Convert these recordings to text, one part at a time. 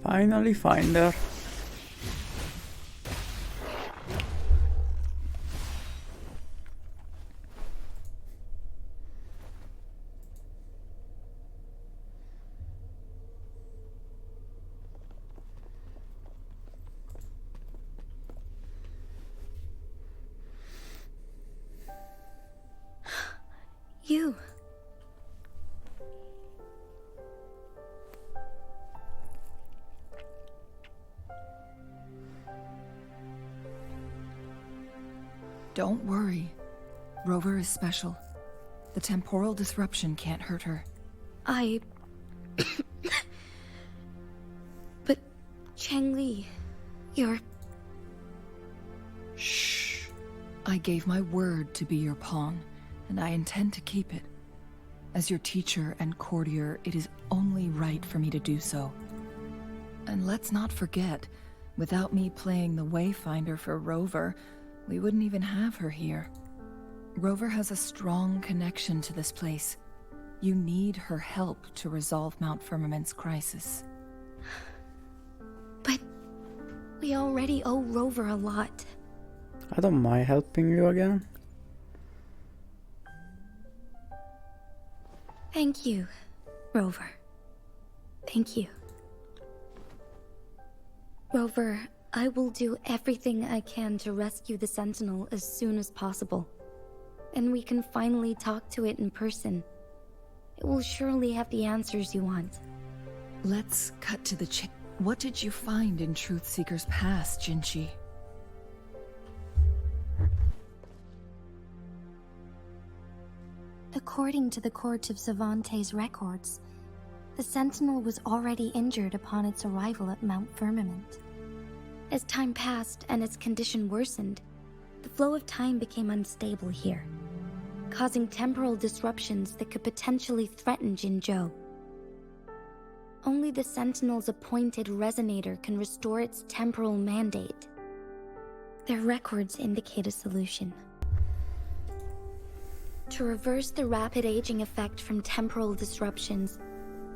Finally find her. You. Don't worry. Rover is special. The temporal disruption can't hurt her. But, Changli, you're... Shh. I gave my word to be your pawn, and I intend to keep it. As your teacher and courtier, it is only right for me to do so. And let's not forget, without me playing the Wayfinder for Rover, we wouldn't even have her here. Rover has a strong connection to this place. You need her help to resolve Mount Firmament's crisis. But we already owe Rover a lot. I don't mind helping you again. Thank you, Rover. Thank you. Rover, I will do everything I can to rescue the Sentinel as soon as possible. And we can finally talk to it in person. It will surely have the answers you want. Let's cut to the chase. What did you find in Truthseeker's past, Jinchi? According to the Court of Savante's records, the Sentinel was already injured upon its arrival at Mount Firmament. As time passed and its condition worsened, the flow of time became unstable here, causing temporal disruptions that could potentially threaten Jinzhou. Only the Sentinel's appointed resonator can restore its temporal mandate. Their records indicate a solution. To reverse the rapid aging effect from temporal disruptions,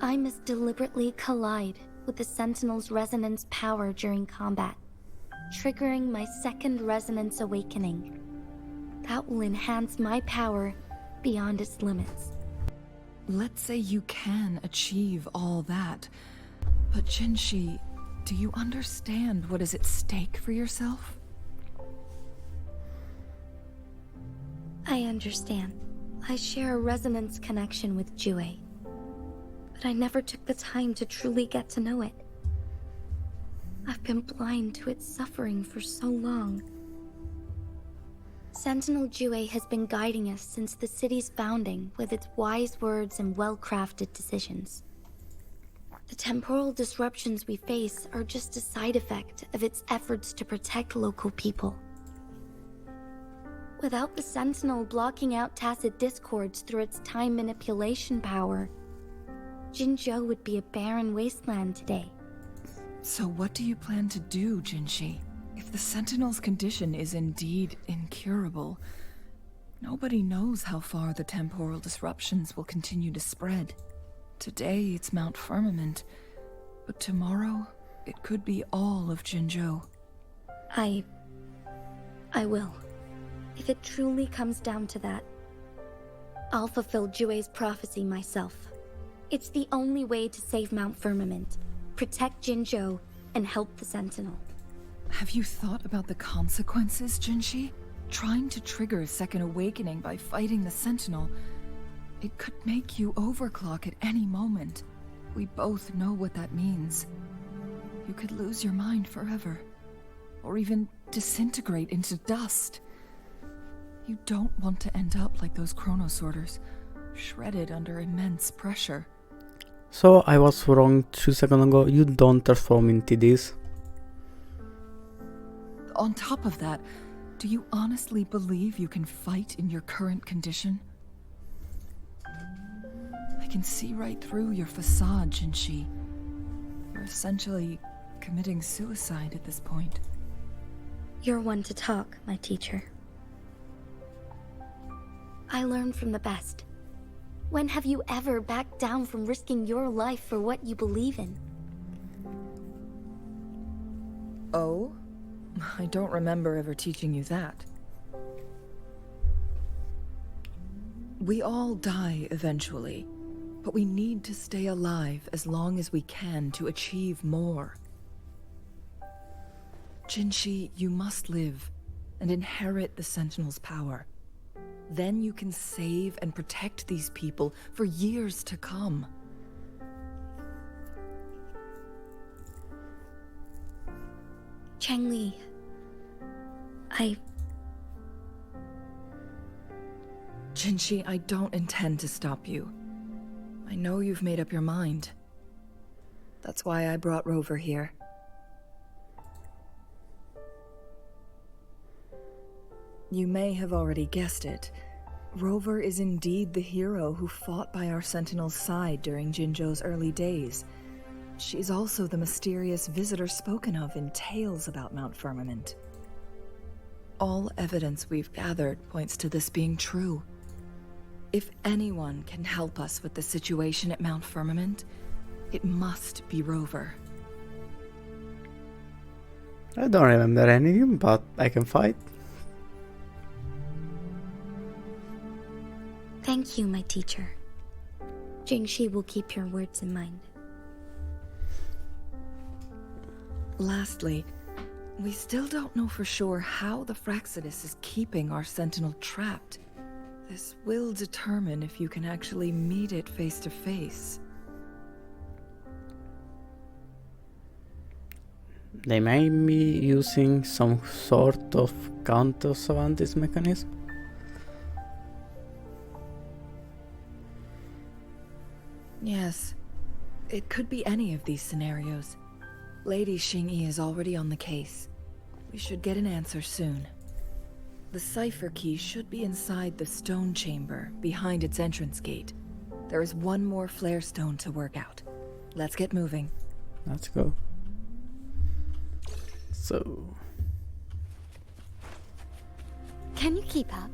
I must deliberately collide with the Sentinel's resonance power during combat, triggering my second resonance awakening. That will enhance my power beyond its limits. Let's say you can achieve all that, but Jinshi, do you understand what is at stake for yourself? I understand. I share a resonance connection with Jue, but I never took the time to truly get to know it. I've been blind to its suffering for so long. Sentinel Jue has been guiding us since the city's founding with its wise words and well-crafted decisions. The temporal disruptions we face are just a side effect of its efforts to protect local people. Without the Sentinel blocking out tacit discords through its time manipulation power, Jinzhou would be a barren wasteland today. So what do you plan to do, Jinshi? If the Sentinel's condition is indeed incurable, nobody knows how far the temporal disruptions will continue to spread. Today it's Mount Firmament, but tomorrow it could be all of Jinzhou. I will. If it truly comes down to that, I'll fulfill Jue's prophecy myself. It's the only way to save Mount Firmament, protect Jinzhou, and help the Sentinel. Have you thought about the consequences, Jinshi? Trying to trigger a second awakening by fighting the Sentinel, it could make you overclock at any moment. We both know what that means. You could lose your mind forever, or even disintegrate into dust. You don't want to end up like those chronosorters, shredded under immense pressure. So I was wrong 2 seconds ago, you don't transform into this. On top of that, do you honestly believe you can fight in your current condition? I can see right through your facade, Jinshi. You're essentially committing suicide at this point. You're one to talk, my teacher. I learn from the best. When have you ever backed down from risking your life for what you believe in? Oh? I don't remember ever teaching you that. We all die eventually, but we need to stay alive as long as we can to achieve more. Jinshi, you must live and inherit the Sentinel's power. Then you can save and protect these people for years to come. Changli, Jinshi, I don't intend to stop you. I know you've made up your mind. That's why I brought Rover here. You may have already guessed it. Rover is indeed the hero who fought by our Sentinel's side during Jinzhou's early days. She's also the mysterious visitor spoken of in tales about Mount Firmament. All evidence we've gathered points to this being true. If anyone can help us with the situation at Mount Firmament, it must be Rover. I don't remember anything, but I can fight. thank you, my teacher. Jingxi will keep your words in mind. Lastly, we still don't know for sure how the Fraxidus is keeping our Sentinel trapped. This will determine if you can actually meet it face to face. They may be using some sort of counter-Savantis mechanism. Yes, it could be any of these scenarios. Lady Xingyi is already on the case. We should get an answer soon. The cipher key should be inside the stone chamber, behind its entrance gate. There is one more flare stone to work out. Let's get moving. Let's go. So... Can you keep up?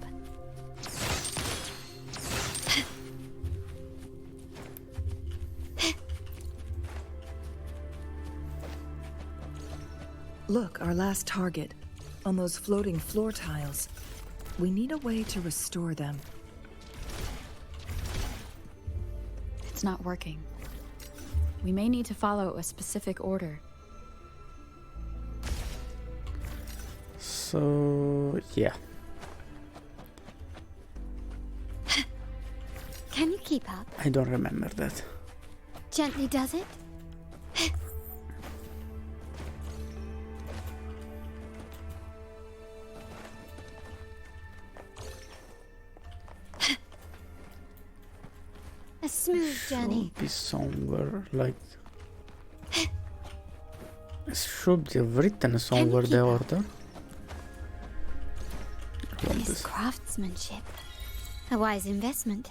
Look, our last target. On those floating floor tiles. We need a way to restore them. It's not working. We may need to follow a specific order. So... yeah. Can you keep up? I don't remember that. Gently does it? A smooth journey. Should be somewhere like... It should be written somewhere the order. This craftsmanship. A wise investment.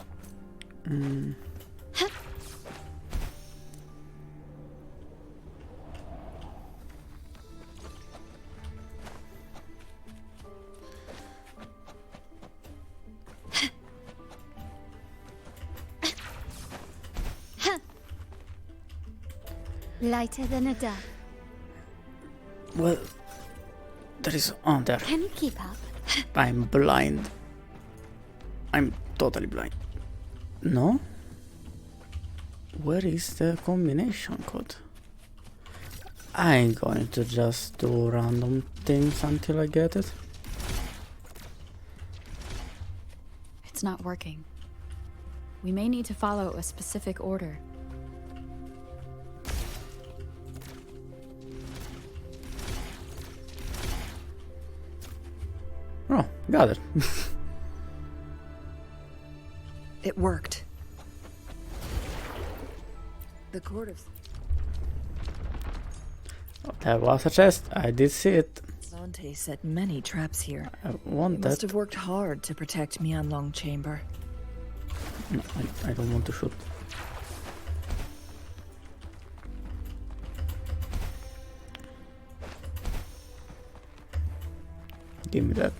Lighter than a dove. Well, there is... oh, there. Can you keep up? I'm blind. I'm totally blind. No? Where is the combination code? I'm going to just do random things until I get it. It's not working. We may need to follow a specific order. Oh, got it. It worked. The Court of There was a chest. I did see it. Zante set many traps here. I They want must that. have worked hard to protect Mianlong Chamber. No, I don't want to shoot. Give me that.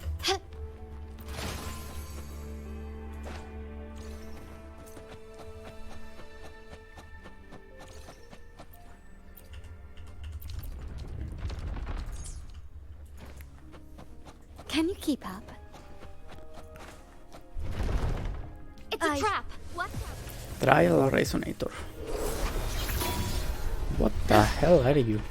Can you keep up? It's a trap! What? Trial Resonator. What the hell are you?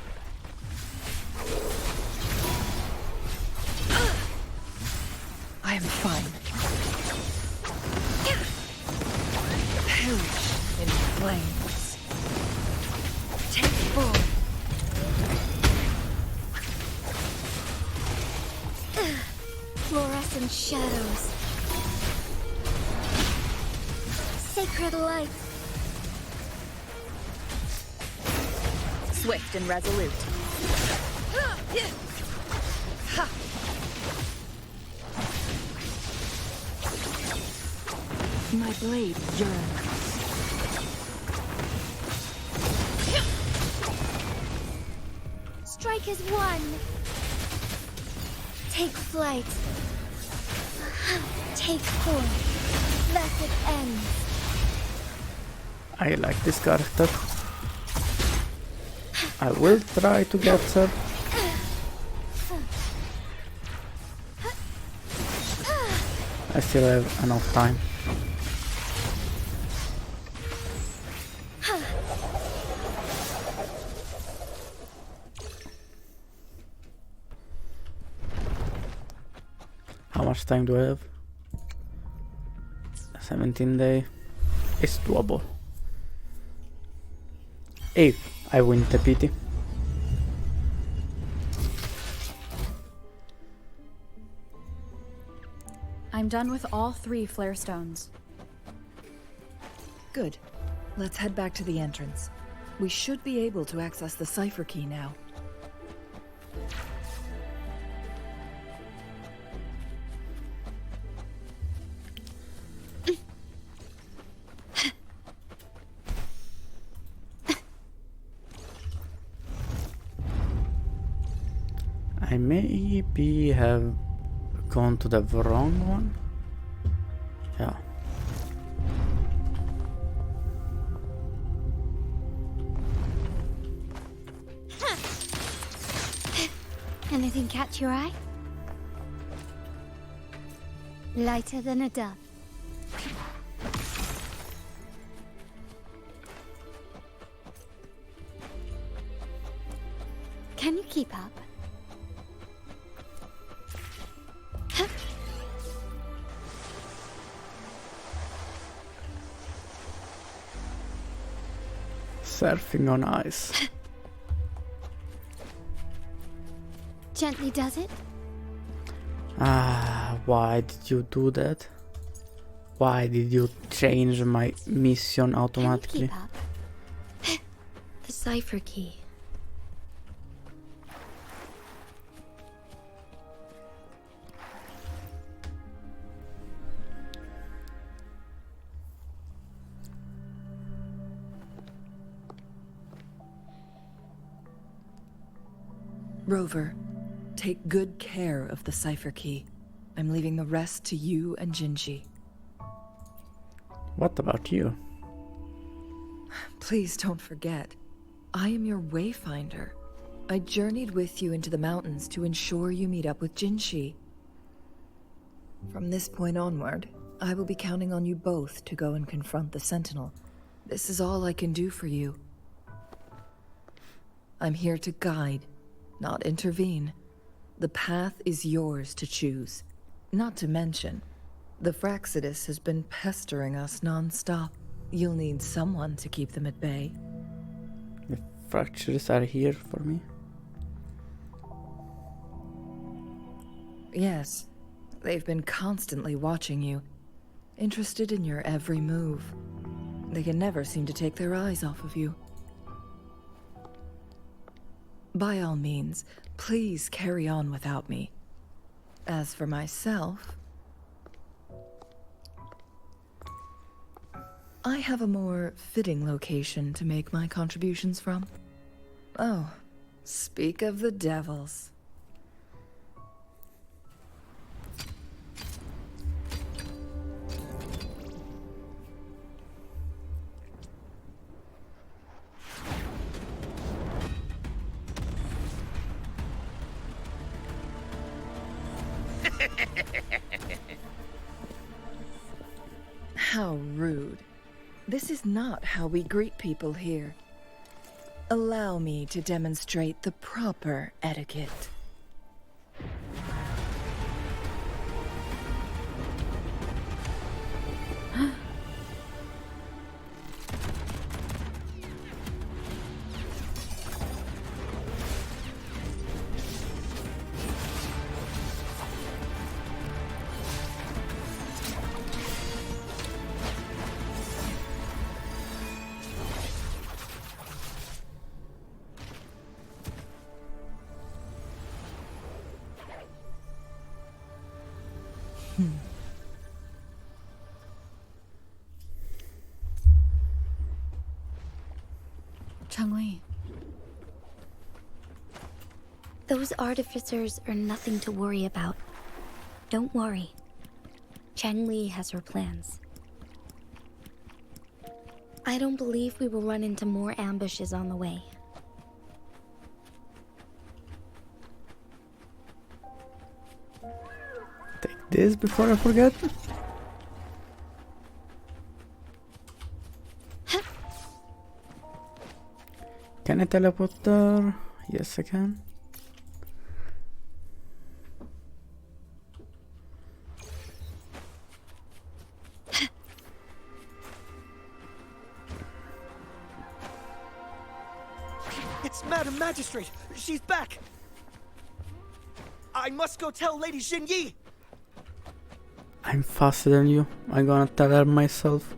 I am fine. Perish in flames. Take full. Fluorescent shadows. Sacred light. Swift and resolute. My blade yearns. Strike is one. Take flight. Take form. Thus it ends. I like this character. I will try to get her. I still have enough time. How much time do I have? 17 days. It's doable. If I win the pity. I'm done with all 3 flare stones. Good. Let's head back to the entrance. We should be able to access the cipher key now. I maybe have gone to the wrong one. Yeah. Anything catch your eye? Lighter than a dove. Can you keep up? Surfing on ice. Gently does it? Why did you do that? Why did you change my mission automatically? Can you keep up? The cipher key. Rover, take good care of the cipher key. I'm leaving the rest to you and Jinji. What about you? Please don't forget, I am your wayfinder. I journeyed with you into the mountains to ensure you meet up with Jinshi. From this point onward, I will be counting on you both to go and confront the Sentinel. This is all I can do for you. I'm here to guide, not intervene. The path is yours to choose. Not to mention, the Fraxidus has been pestering us non-stop. You'll need someone to keep them at bay. The fractures are here for me. Yes, they've been constantly watching you, interested in your every move. They can never seem to take their eyes off of you. By all means, please carry on without me. As for myself, I have a more fitting location to make my contributions from. Oh, speak of the devils. How rude. This is not how we greet people here. Allow me to demonstrate the proper etiquette. Changli. Those artificers are nothing to worry about. Don't worry. Changli has her plans. I don't believe we will run into more ambushes on the way. Take this before I forget. Can I teleport there? Yes, I can. It's Madam Magistrate! She's back! I must go tell Lady Xinyi! I'm faster than you. I'm gonna tell her myself.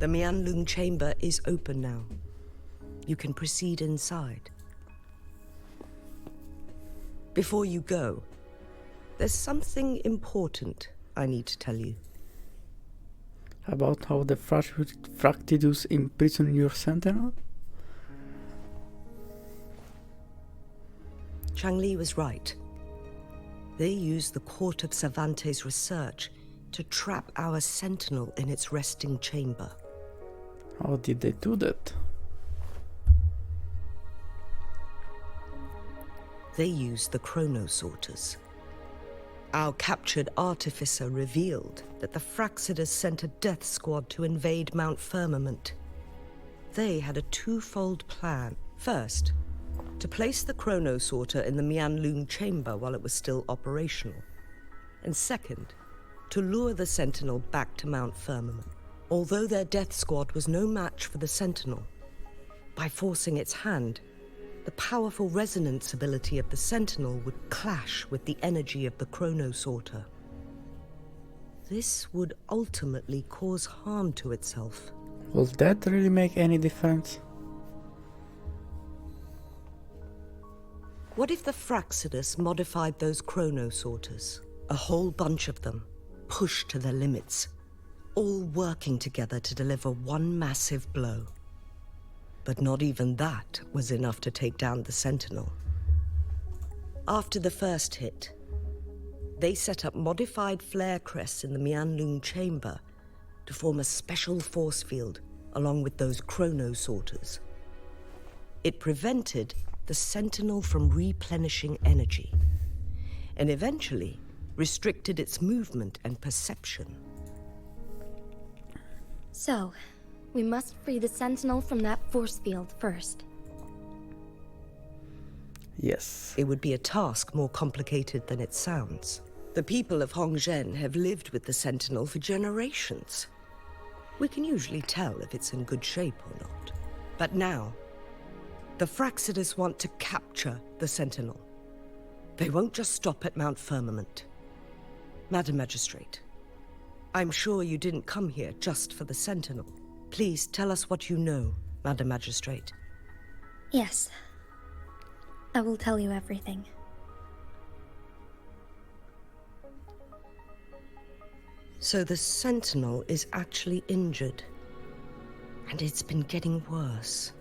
The Mianlung chamber is open now. You can proceed inside. Before you go, there's something important I need to tell you. About how the Fractidus imprison your sentinel? Changli was right. They used the Court of Cervantes' research to trap our sentinel in its resting chamber. How did they do that? They used the chronosorters. Our captured artificer revealed that the Fraxidus sent a death squad to invade Mount Firmament. They had a twofold plan. First, to place the chronosorter in the Mianlung chamber while it was still operational. And second, to lure the Sentinel back to Mount Firmament. Although their death squad was no match for the Sentinel, by forcing its hand, the powerful resonance ability of the Sentinel would clash with the energy of the chronosorter. This would ultimately cause harm to itself. Will that really make any difference? What if the Fraxidus modified those chronosorters? A whole bunch of them, pushed to their limits, all working together to deliver one massive blow. But not even that was enough to take down the Sentinel. After the first hit, they set up modified flare crests in the Mianlung chamber to form a special force field along with those chronosorters. It prevented the Sentinel from replenishing energy, and eventually restricted its movement and perception. So, we must free the Sentinel from that force field first. Yes. It would be a task more complicated than it sounds. The people of Hongzhen have lived with the Sentinel for generations. We can usually tell if it's in good shape or not. But now, the Fraxidus want to capture the Sentinel. They won't just stop at Mount Firmament. Madam Magistrate, I'm sure you didn't come here just for the Sentinel. Please tell us what you know, Madam Magistrate. Yes. I will tell you everything. So the Sentinel is actually injured. And it's been getting worse.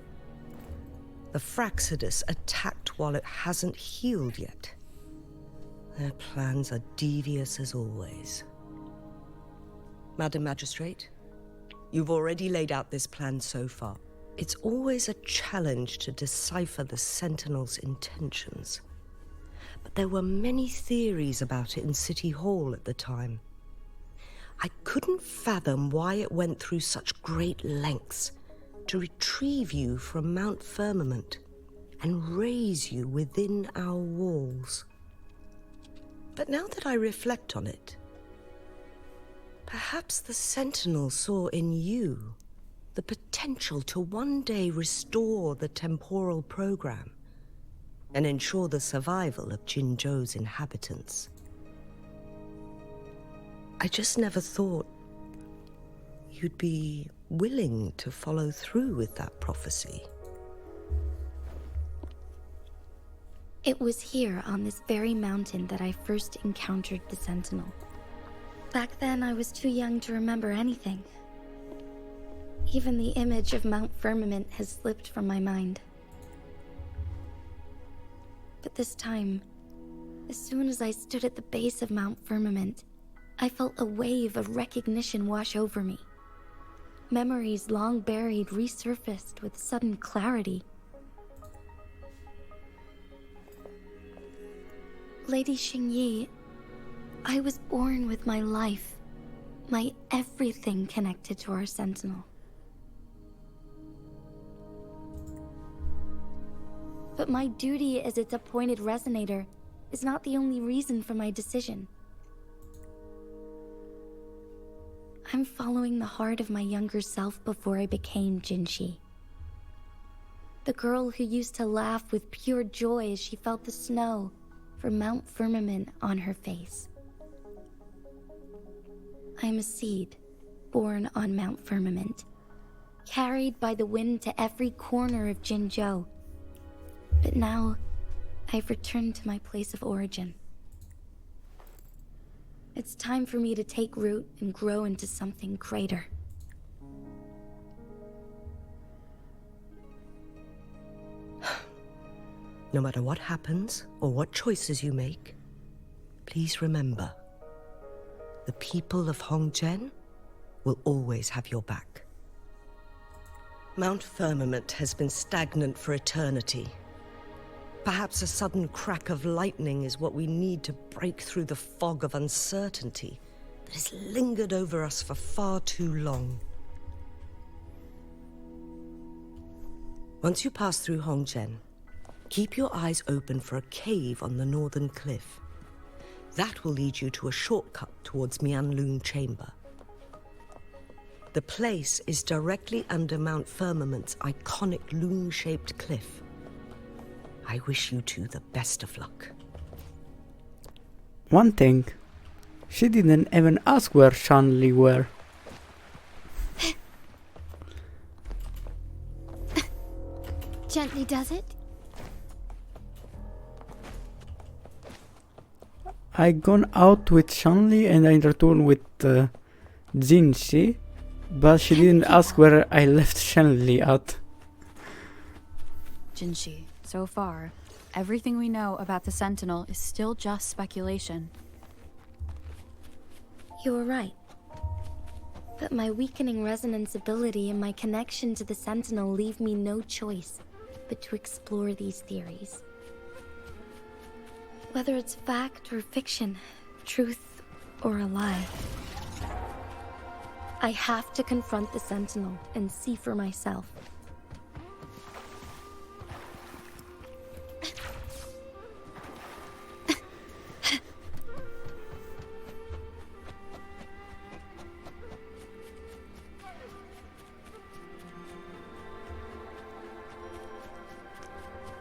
The Fraxidus attacked while it hasn't healed yet. Their plans are devious as always. Madam Magistrate, you've already laid out this plan so far. It's always a challenge to decipher the Sentinel's intentions. But there were many theories about it in City Hall at the time. I couldn't fathom why it went through such great lengths to retrieve you from Mount Firmament and raise you within our walls. But now that I reflect on it, perhaps the Sentinel saw in you the potential to one day restore the temporal program and ensure the survival of Jinzhou's inhabitants. I just never thought you'd be willing to follow through with that prophecy. It was here on this very mountain that I first encountered the Sentinel. Back then, I was too young to remember anything. Even the image of Mount Firmament has slipped from my mind. But this time, as soon as I stood at the base of Mount Firmament, I felt a wave of recognition wash over me. Memories long buried resurfaced with sudden clarity. Lady Xingyi, I was born with my life, my everything connected to our Sentinel. But my duty as its appointed resonator is not the only reason for my decision. I'm following the heart of my younger self before I became Jinshi. The girl who used to laugh with pure joy as she felt the snow from Mount Firmament on her face. I'm a seed, born on Mount Firmament, carried by the wind to every corner of Jinzhou. But now, I've returned to my place of origin. It's time for me to take root and grow into something greater. No matter what happens or what choices you make, please remember, the people of Hongzhen will always have your back. Mount Firmament has been stagnant for eternity. Perhaps a sudden crack of lightning is what we need to break through the fog of uncertainty that has lingered over us for far too long. Once you pass through Hongzhen, keep your eyes open for a cave on the northern cliff. That will lead you to a shortcut towards Mianlun Chamber. The place is directly under Mount Firmament's iconic loon-shaped cliff. I wish you two the best of luck. One thing, she didn't even ask where Shanli were. Gently does it? I gone out with Shanli and I returned with Jinshi, but she didn't ask where I left Shanli at. Jinshi, so far, everything we know about the Sentinel is still just speculation. You're right. But my weakening resonance ability and my connection to the Sentinel leave me no choice but to explore these theories. Whether it's fact or fiction, truth or a lie. I have to confront the Sentinel and see for myself.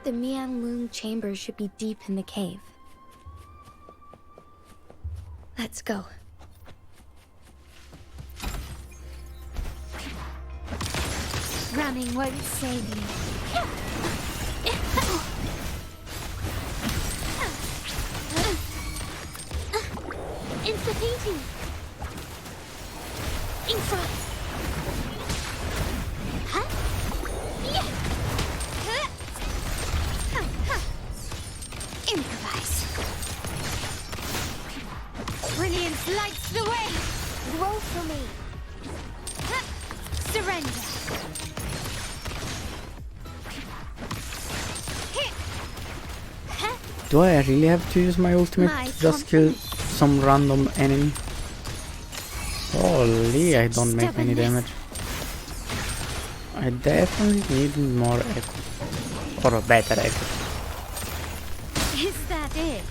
The Mianlun Chamber should be deep in the cave. Let's go. Running won't save you. It's the painting. Infra. Huh? Yeah. Huh. Huh, huh. Improvise. Brilliance lights the way. Roll for me. Huh. Surrender. Hit. Huh. Do I really have to use my ultimate My to just kill some random enemy? Holy, I don't make any damage. I definitely need more echo. Or a better echo. Is that it?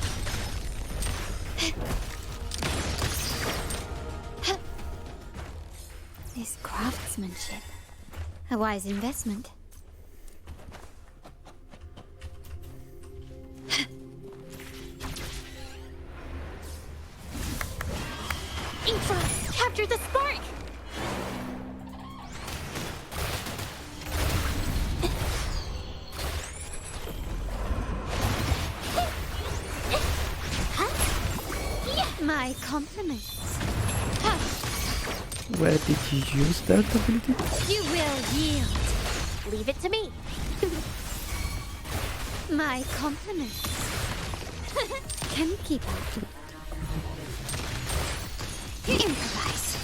This craftsmanship. A wise investment. Infra! Capture the spark! My compliments. Where did you use that ability? You will yield. Leave it to me. My compliments. Can you keep up? Improvise.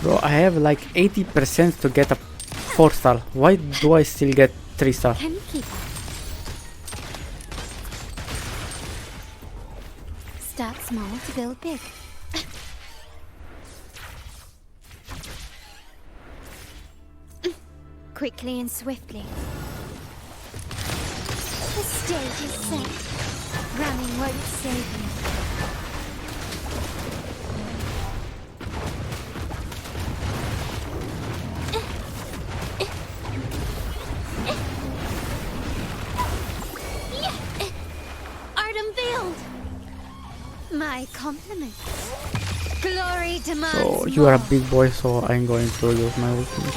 Bro, I have like 80% to get a 4-star. Why do I still get 3-star? Can you keep up? Start small to build big. Quickly and swiftly. The stage is set. Running won't save me. Art unveiled. My compliments. Glory demands So you are a more. big boy, so I'm going to use my ultimate.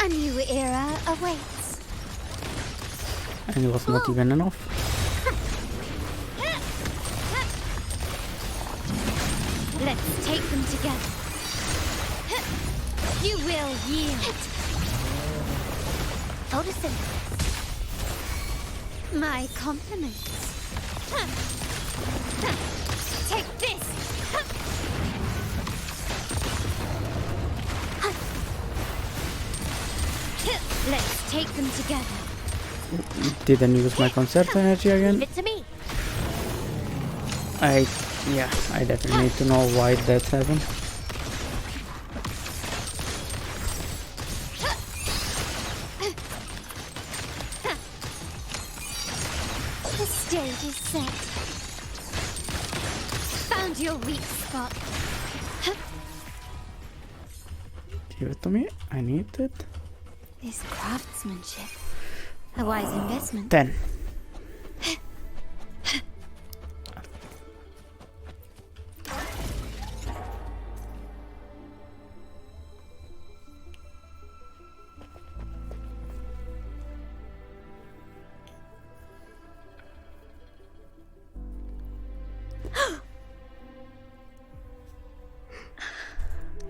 A new era awaits. And it was not even enough. Let's take them together. You will yield. Photosynthesis. My compliments. Take this. Let's take them together. Didn't use my concert energy Leave again. it to me. I definitely need to know why that happened. The stage is set. Found your weak spot. Give it to me. I need it. This craftsmanship. A wise investment. 10.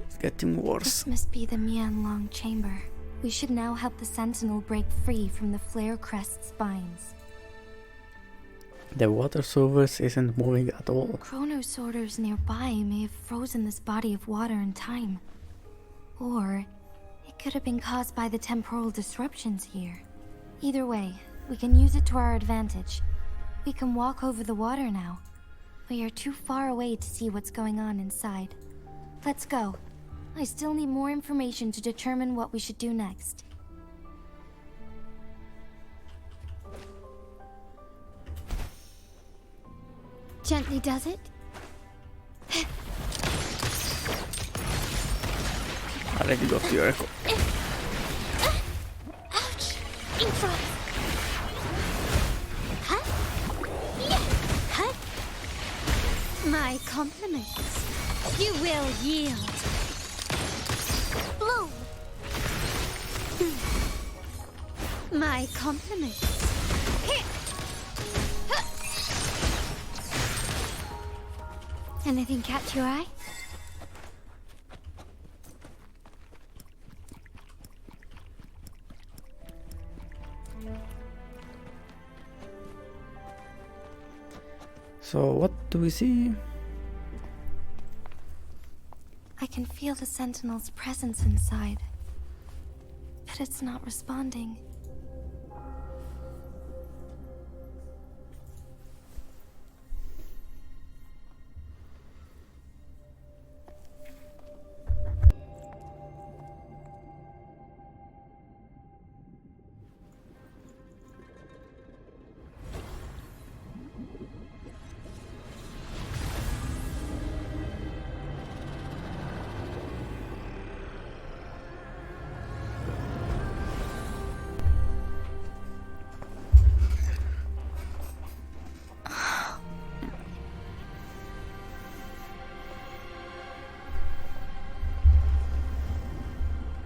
It's getting worse. This must be the Mianlong chamber. We should now help the Sentinel break free from the flare crest spines. The water source isn't moving at all. Chronosorters nearby may have frozen this body of water in time. Or it could have been caused by the temporal disruptions here. Either way, we can use it to our advantage. We can walk over the water now. We are too far away to see what's going on inside. Let's go. I still need more information to determine what we should do next. Gently does it? Already got your echo. Ouch! Infra! Huh? Yeah! Huh? My compliments. You will yield. Bloom! My compliments. Hit! Huh. Anything catch your eye? So what do we see? I can feel the Sentinel's presence inside, but it's not responding.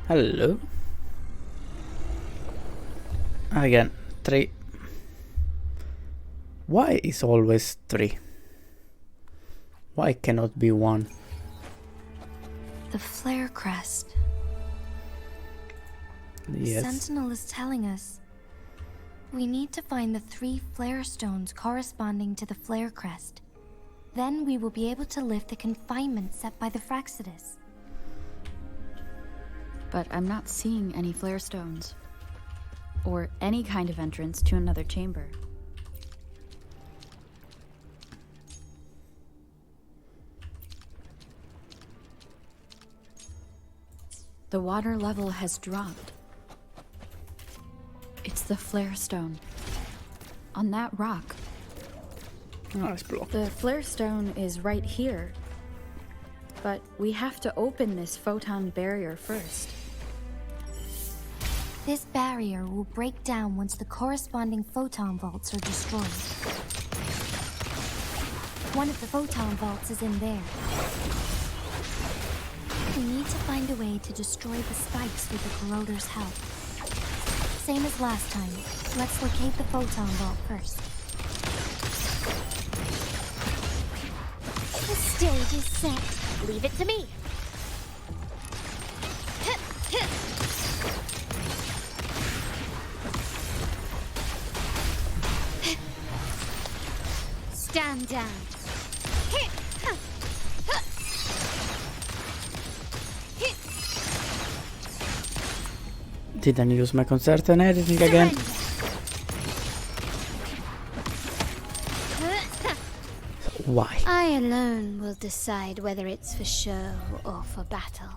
Hello. Again, 3. Why is always 3? Why cannot be 1? The flare crest. Yes. Sentinel is telling us we need to find the 3 flare stones corresponding to the flare crest. Then we will be able to lift the confinement set by the Fraxidus. But I'm not seeing any flare stones. Or any kind of entrance to another chamber. The water level has dropped. It's the flare stone. On that rock. Oh, it's blocked. The flare stone is right here. But we have to open this photon barrier first. This barrier will break down once the corresponding photon vaults are destroyed. One of the photon vaults is in there. We need to find a way to destroy the spikes with the corroder's help. Same as last time. Let's locate the photon vault first. The stage is set. Leave it to me. Stand down. Didn't use my concert and editing again. Why? I alone will decide whether it's for show or for battle.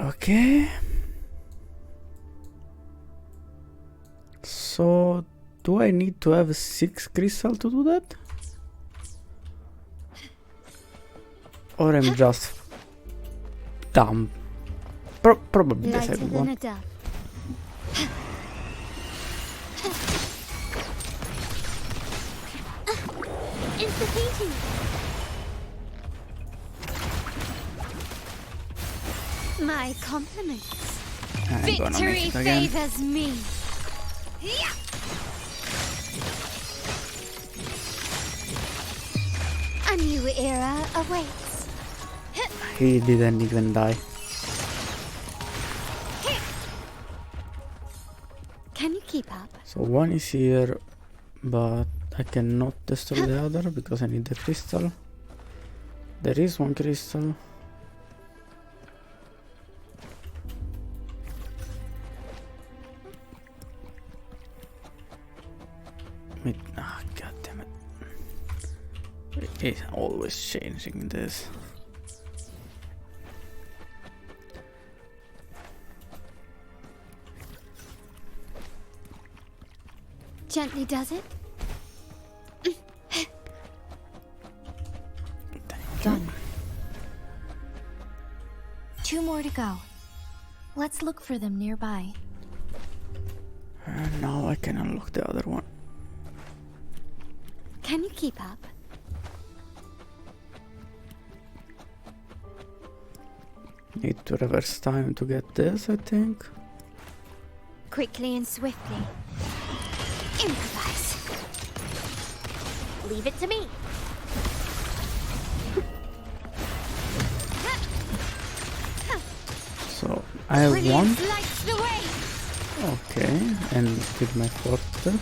Okay. So, do I need to have 6 crystal to do that? Or I'm just dumb? Probably the second one. My compliments. I'm gonna Victory make it again. favors me. A new era awaits. He didn't even die. Can you keep up? So one is here, but I cannot destroy the other because I need the crystal. There is one crystal. Ah, god damn it. It's always changing this. Gently does it? Done. 2 more to go. Let's look for them nearby. And now I can unlock the other one. Can you keep up? Need to reverse time to get this, I think. Quickly and swiftly. Improvise. Leave it to me. So I have one. Brilliance lights the way. Okay, and with my forte.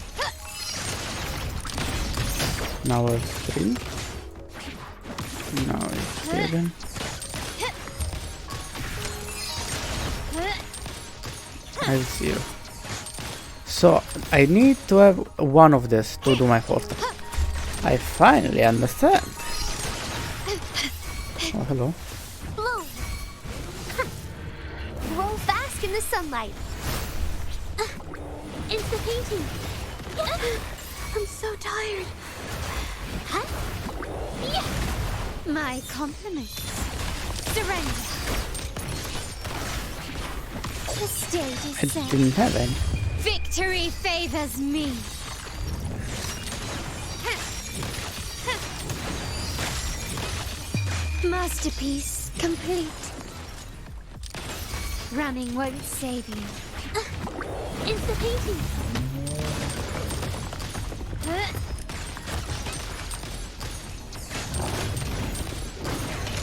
Now I have 3. Now it's 7. I have 0. So I need to have one of this to do my forte. I finally understand. Oh, hello. Bloom. Roll fast in the sunlight. It's the painting. I'm so tired. Huh? Yeah. My compliments. Surrender. The stage is I set. didn't have any. Victory favors me. Masterpiece complete. Running won't save you. It's the painting.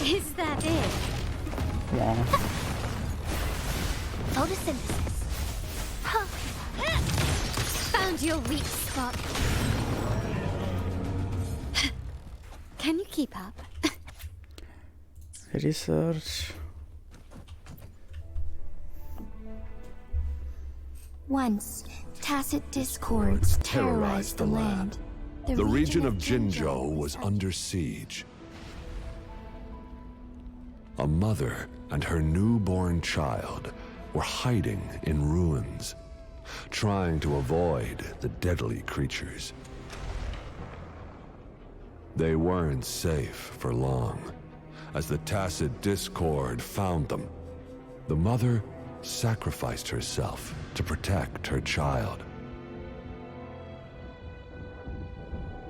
Is that it? Wow. Photosynthesis. Huh. Found your weak spot. Can you keep up? Research. Once, tacit discords terrorized the land. The region of Jinzhou was under siege. A mother and her newborn child were hiding in ruins, trying to avoid the deadly creatures. They weren't safe for long, as the tacit discord found them. The mother sacrificed herself to protect her child.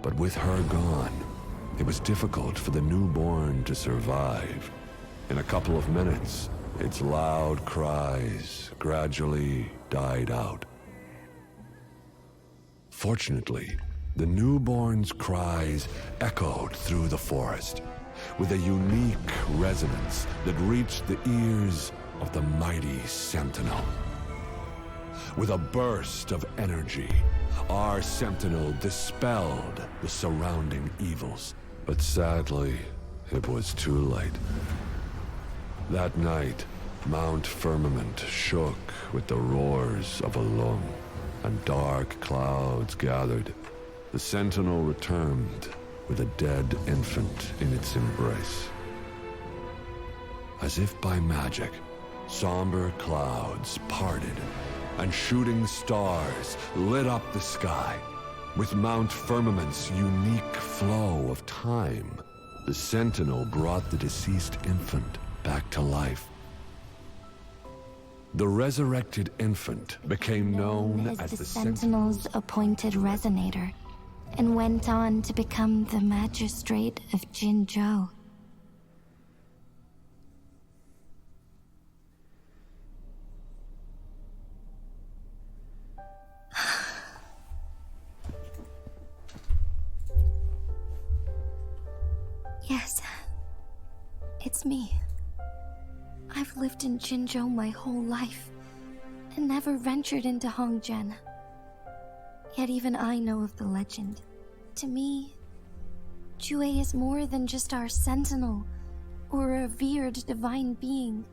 But with her gone, it was difficult for the newborn to survive. In a couple of minutes, its loud cries gradually died out. Fortunately, the newborn's cries echoed through the forest, with a unique resonance that reached the ears of the mighty Sentinel. With a burst of energy, our Sentinel dispelled the surrounding evils. But sadly, it was too late. That night, Mount Firmament shook with the roars of a lung, and dark clouds gathered. The Sentinel returned with a dead infant in its embrace. As if by magic, somber clouds parted, and shooting stars lit up the sky. With Mount Firmament's unique flow of time, the Sentinel brought the deceased infant back to life. The resurrected infant became known as the Sentinel's appointed resonator, and went on to become the magistrate of Jinzhou. Yes, it's me. I've lived in Jinzhou my whole life, and never ventured into Hongzhen. Yet even I know of the legend. To me, Jue is more than just our sentinel, or a revered divine being.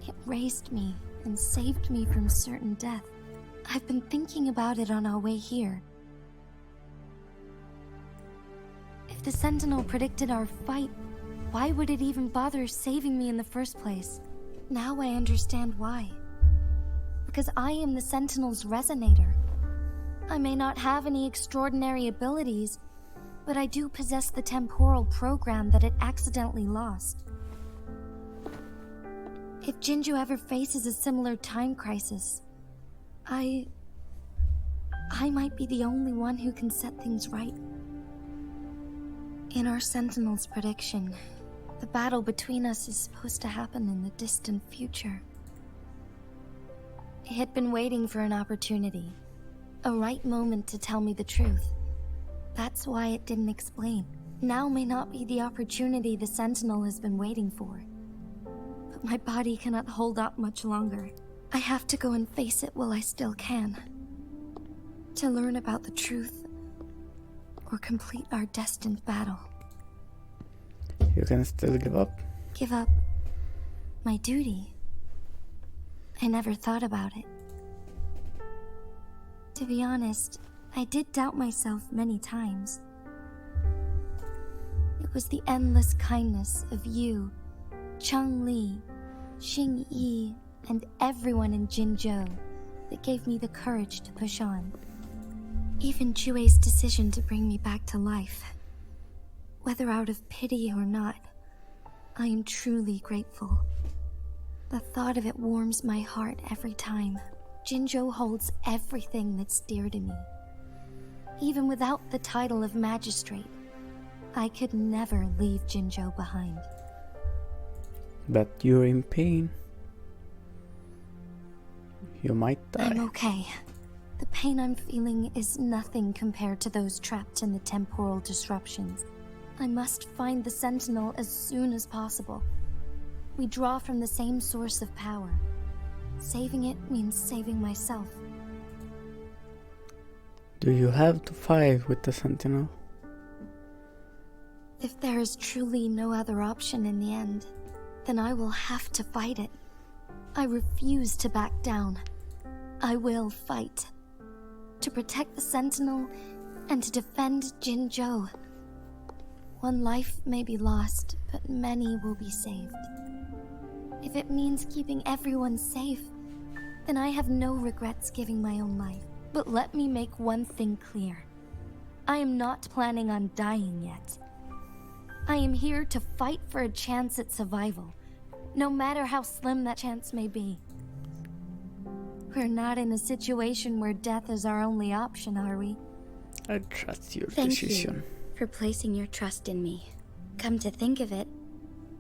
It raised me and saved me from certain death. I've been thinking about it on our way here. If the Sentinel predicted our fight, why would it even bother saving me in the first place? Now I understand why. Because I am the Sentinel's resonator. I may not have any extraordinary abilities, but I do possess the temporal program that it accidentally lost. If Jinzhou ever faces a similar time crisis, I I might be the only one who can set things right. In our Sentinel's prediction, the battle between us is supposed to happen in the distant future. It had been waiting for an opportunity, a right moment to tell me the truth. That's why it didn't explain. Now may not be the opportunity the Sentinel has been waiting for. But my body cannot hold up much longer. I have to go and face it while I still can. To learn about the truth, or complete our destined battle. You can still give up. Give up my duty. I never thought about it. To be honest, I did doubt myself many times. It was the endless kindness of you, Cheng Li, Xing Yi, and everyone in Jinzhou that gave me the courage to push on. Even Chue's decision to bring me back to life. Whether out of pity or not, I am truly grateful. The thought of it warms my heart every time. Jinzhou holds everything that's dear to me. Even without the title of magistrate, I could never leave Jinzhou behind. But you're in pain. You might die. I'm okay. The pain I'm feeling is nothing compared to those trapped in the temporal disruptions. I must find the Sentinel as soon as possible. We draw from the same source of power. Saving it means saving myself. Do you have to fight with the Sentinel? If there is truly no other option in the end, then I will have to fight it. I refuse to back down. I will fight. To protect the Sentinel and to defend Jinzhou. One life may be lost, but many will be saved. If it means keeping everyone safe, then I have no regrets giving my own life. But let me make one thing clear. I am not planning on dying yet. I am here to fight for a chance at survival, no matter how slim that chance may be. We're not in a situation where death is our only option, are we? I trust your Thank decision. you for placing your trust in me. Come to think of it,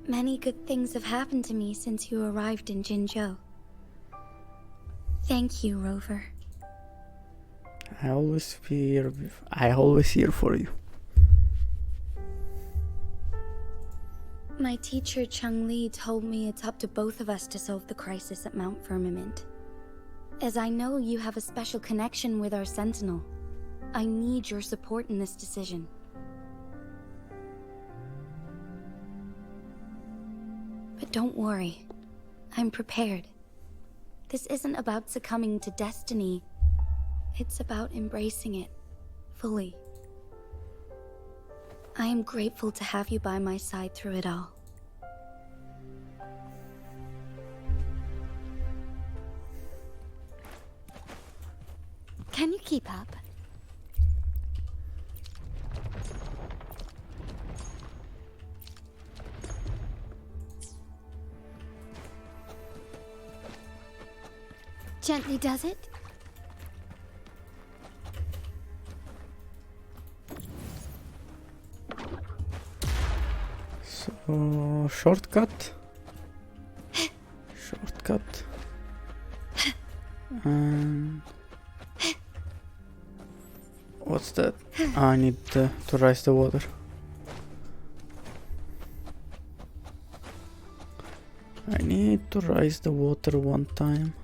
many good things have happened to me since you arrived in Jinzhou. Thank you, Rover. I always here for you. My teacher Cheng Li told me it's up to both of us to solve the crisis at Mount Firmament. As I know you have a special connection with our Sentinel, I need your support in this decision. But don't worry, I'm prepared. This isn't about succumbing to destiny. It's about embracing it fully. I am grateful to have you by my side through it all. Can you keep up? Gently does it? So, shortcut. Shortcut. And what's that? I need to rise the water. I need to rise the water one time.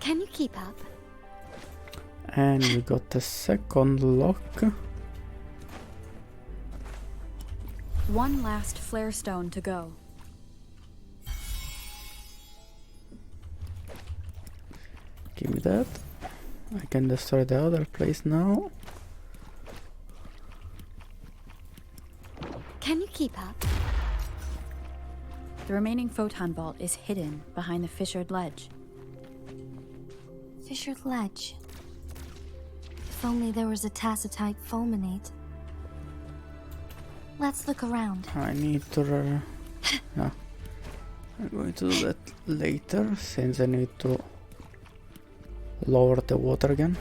Can you keep up? And we got the second lock. One last flare stone to go. Give me that. I can destroy the other place now. Can you keep up? The remaining photon vault is hidden behind the fissured ledge. Fissured ledge. If only there was a tacitite fulminate. Let's look around. I need to... yeah. I'm going to do that later, since I need to lower the water again.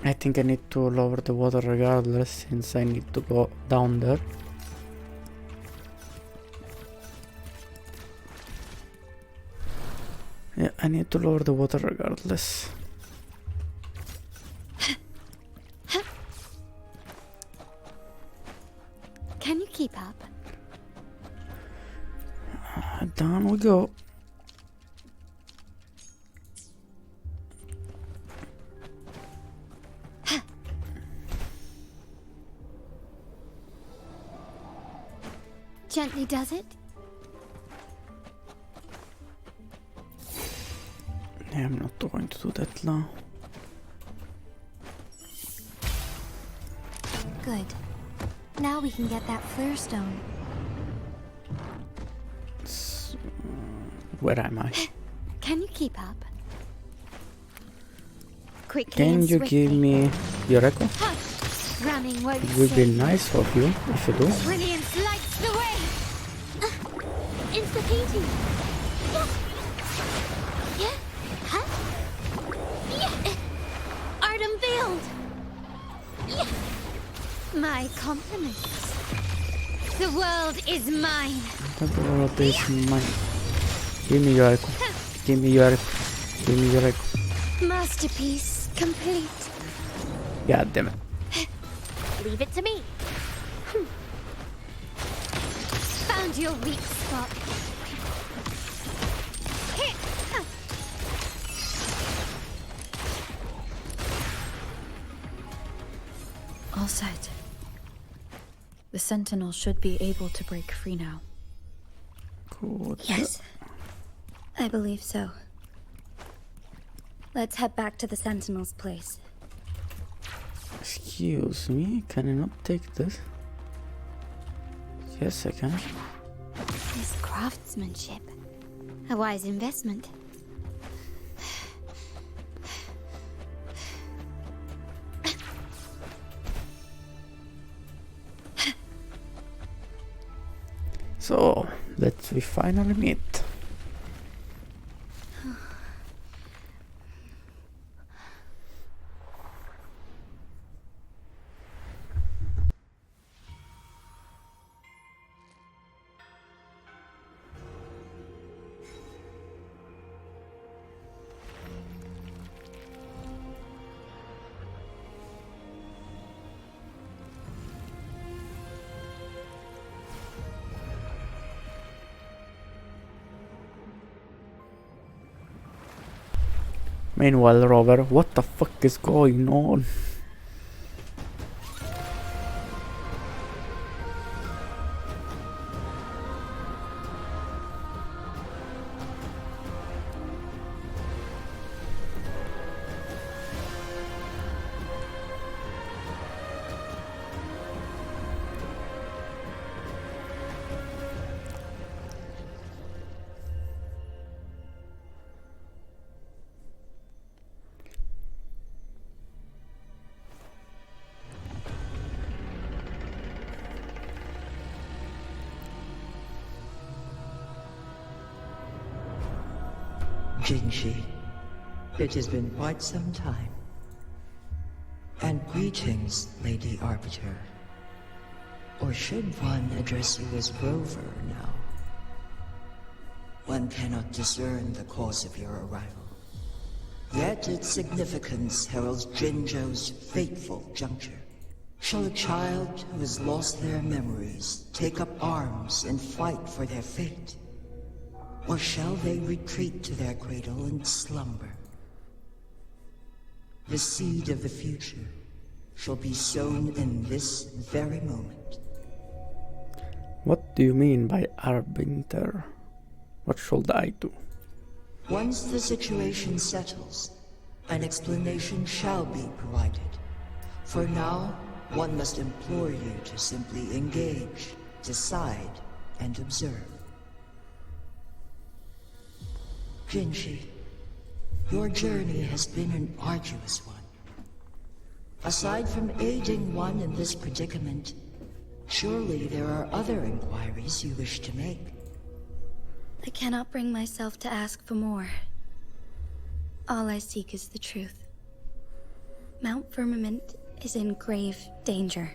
I think I need to lower the water regardless, since I need to go down there. Yeah, I need to lower the water regardless. Can you keep up? Down we go. Gently does it? Yeah, I'm not going to do that now. Good. Now we can get that flare stone. Where am I? Can you keep up? Quickly Can and you swiftly. give me your echo? Running won't It would be save. nice of you if you do. Brilliance lights the way! It's the painting! Yeah! Yeah! Huh? Yeah! Art unveiled! Yeah! My compliments. The world is mine! The world is mine. Give me your echo. Give me your echo. Give me your echo. Masterpiece complete. Yeah, damn it. Leave it to me. Found your weak spot. All set. The Sentinel should be able to break free now. Good. Yes, I believe so. Let's head back to the Sentinel's place. Excuse me, can I not take this? Yes, I can. This craftsmanship. A wise investment. So, let's we finally meet. Meanwhile, Rover, what the fuck is going on? Jinshi, it has been quite some time. And greetings, Lady Arbiter. Or should one address you as Rover now? One cannot discern the cause of your arrival. Yet its significance heralds Jinzhou's fateful juncture. Shall a child who has lost their memories take up arms and fight for their fate? Or shall they retreat to their cradle and slumber? The seed of the future shall be sown in this very moment. What do you mean by Arbiter? What should I do? Once the situation settles, an explanation shall be provided. For now, one must implore you to simply engage, decide and observe. Jinshi, your journey has been an arduous one. Aside from aiding one in this predicament, surely there are other inquiries you wish to make. I cannot bring myself to ask for more. All I seek is the truth. Mount Firmament is in grave danger.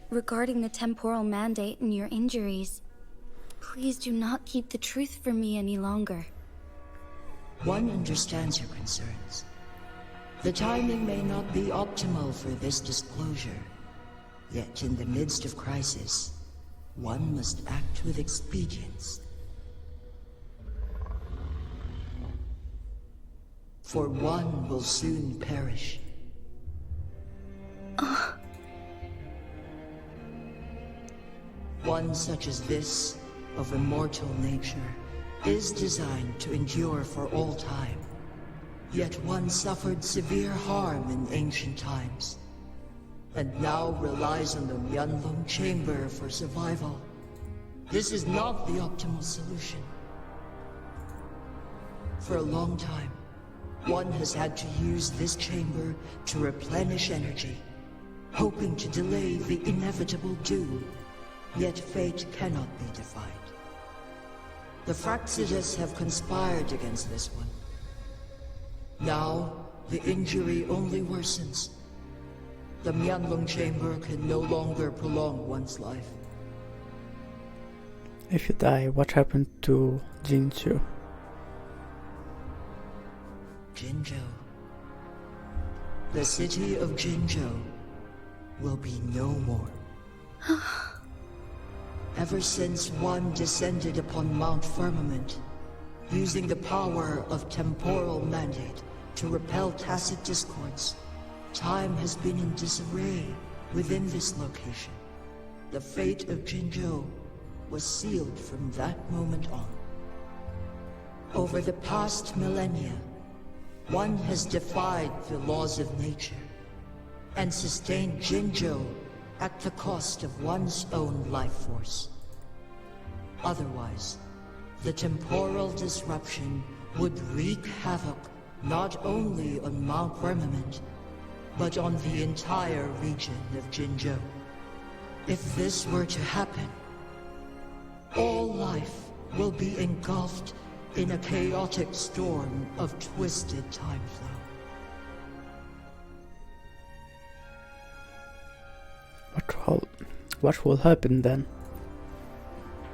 Regarding the temporal mandate and your injuries, please do not keep the truth from me any longer. One understands your concerns. The timing may not be optimal for this disclosure, yet in the midst of crisis, one must act with expedience. For one will soon perish. One such as this, of immortal nature, is designed to endure for all time. Yet one suffered severe harm in ancient times, and now relies on the Myanlong Chamber for survival. This is not the optimal solution. For a long time, one has had to use this chamber to replenish energy, hoping to delay the inevitable doom. Yet fate cannot be defied. The Fraxidas have conspired against this one. Now, the injury only worsens. The Myanlong Chamber can no longer prolong one's life. If you die, what happened to Jinchu? Jinzhou. The city of Jinzhou will be no more. Ever since one descended upon Mount Firmament, using the power of temporal mandate to repel tacit discords, time has been in disarray within this location. The fate of Jinzhou was sealed from that moment on. Over the past millennia, one has defied the laws of nature and sustained Jinzhou at the cost of one's own life force. Otherwise, the temporal disruption would wreak havoc not only on Mount Firmament, but on the entire region of Jinzhou. If this were to happen, all life will be engulfed in a chaotic storm of twisted time flow. What will happen then?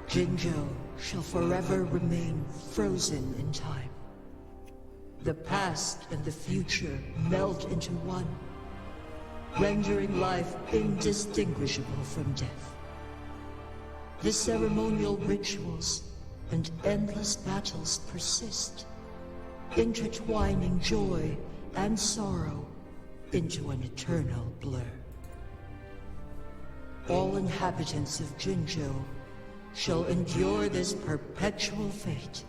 Jinzhou shall forever remain frozen in time. The past and the future melt into one, rendering life indistinguishable from death. The ceremonial rituals and endless battles persist, intertwining joy and sorrow into an eternal blur. All inhabitants of Jinzhou shall endure this perpetual fate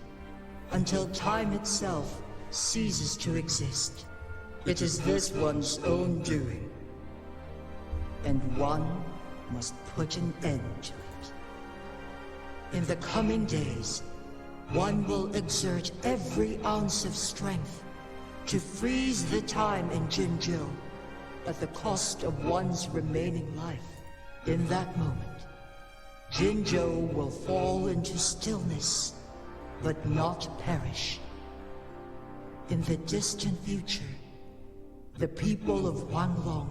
until time itself ceases to exist. It is this one's own doing, and one must put an end to it. In the coming days, one will exert every ounce of strength to freeze the time in Jinzhou at the cost of one's remaining life. In that moment, Jinzhou will fall into stillness, but not perish. In the distant future, the people of Wanglong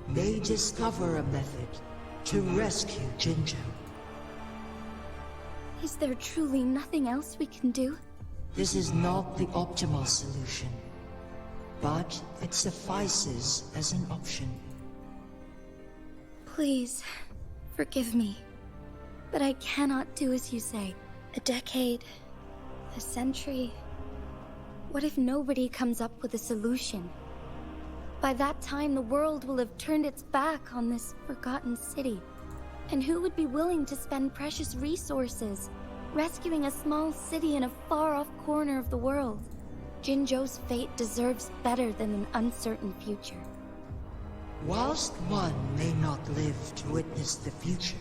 may discover a method to rescue Jinzhou. Is there truly nothing else we can do? This is not the optimal solution, but it suffices as an option. Please, forgive me. But I cannot do as you say. A decade, a century. What if nobody comes up with a solution? By that time, the world will have turned its back on this forgotten city. And who would be willing to spend precious resources rescuing a small city in a far-off corner of the world? Jinzhou's fate deserves better than an uncertain future. Whilst one may not live to witness the future,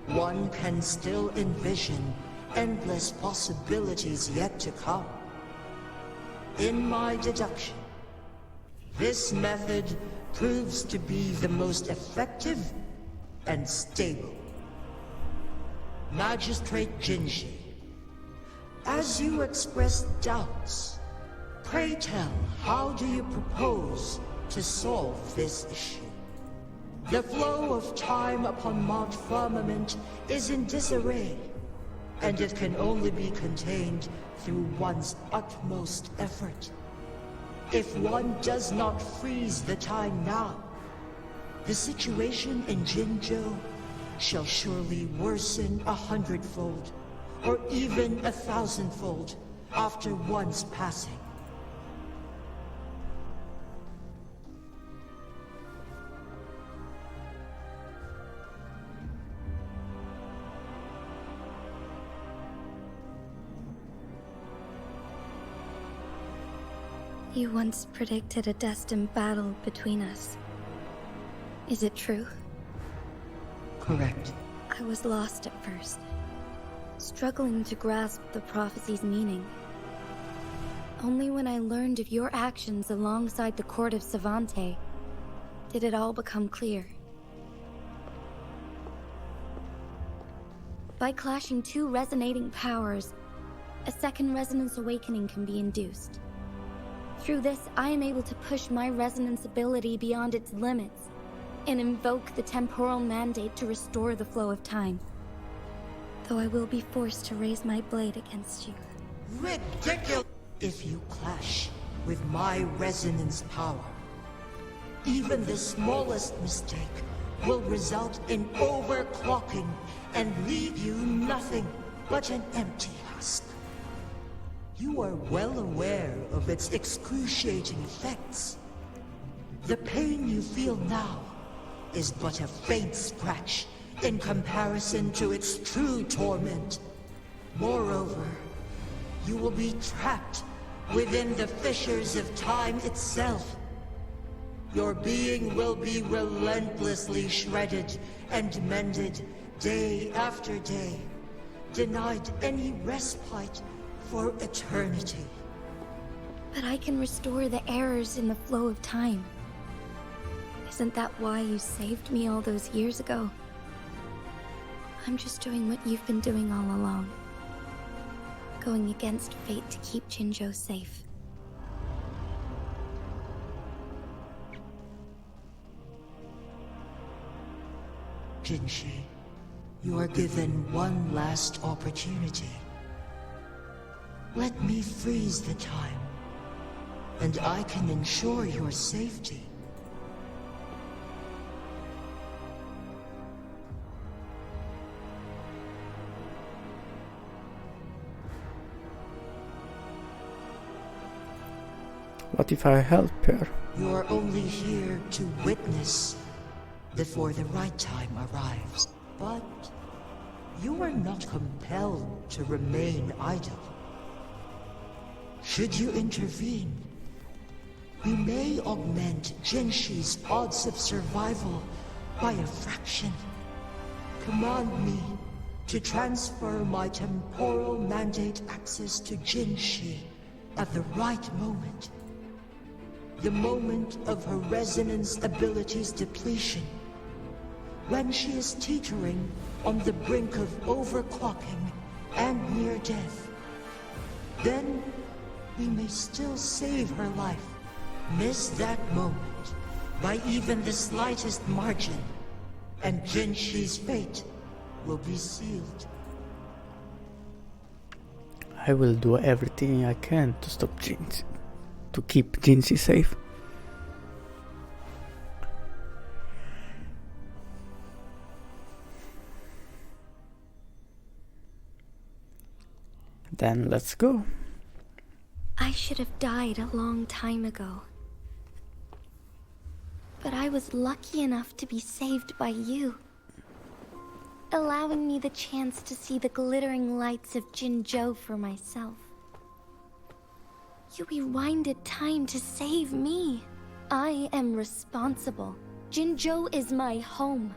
one can still envision endless possibilities yet to come. In my deduction, this method proves to be the most effective and stable. Magistrate Jinshi, as you expressed doubts, pray tell, how do you propose to solve this issue? The flow of time upon Mount Firmament is in disarray, and it can only be contained through one's utmost effort. If one does not freeze the time now, the situation in Jinzhou shall surely worsen 100-fold, or even 1,000-fold, after one's passing. You once predicted a destined battle between us. Is it true? Correct. I was lost at first, struggling to grasp the prophecy's meaning. Only when I learned of your actions alongside the court of Savante did it all become clear. By clashing two resonating powers, a second resonance awakening can be induced. Through this, I am able to push my resonance ability beyond its limits and invoke the temporal mandate to restore the flow of time. Though I will be forced to raise my blade against you. Ridiculous! If you clash with my resonance power, even the smallest mistake will result in overclocking and leave you nothing but an empty husk. You are well aware of its excruciating effects. The pain you feel now is but a faint scratch in comparison to its true torment. Moreover, you will be trapped within the fissures of time itself. Your being will be relentlessly shredded and mended day after day, denied any respite for eternity. But I can restore the errors in the flow of time. Isn't that why you saved me all those years ago? I'm just doing what you've been doing all along. Going against fate to keep Jinzhou safe. Jinshi, you are given one last opportunity. Let me freeze the time, and I can ensure your safety. What if I help her? You are only here to witness before the right time arrives. But you are not compelled to remain idle. Should you intervene, we may augment Jinshi's odds of survival by a fraction. Command me to transfer my temporal mandate access to Jinshi at the right moment. The moment of her resonance ability's depletion, when she is teetering on the brink of overclocking and near death. Then we may still save her life. Miss that moment by even the slightest margin, and Jinshi's fate will be sealed. I will do everything I can to stop Jinx, to keep Jinxie safe. Then let's go. I should have died a long time ago. But I was lucky enough to be saved by you, allowing me the chance to see the glittering lights of Jinzhou for myself. You rewinded time to save me. I am responsible. Jinzhou is my home.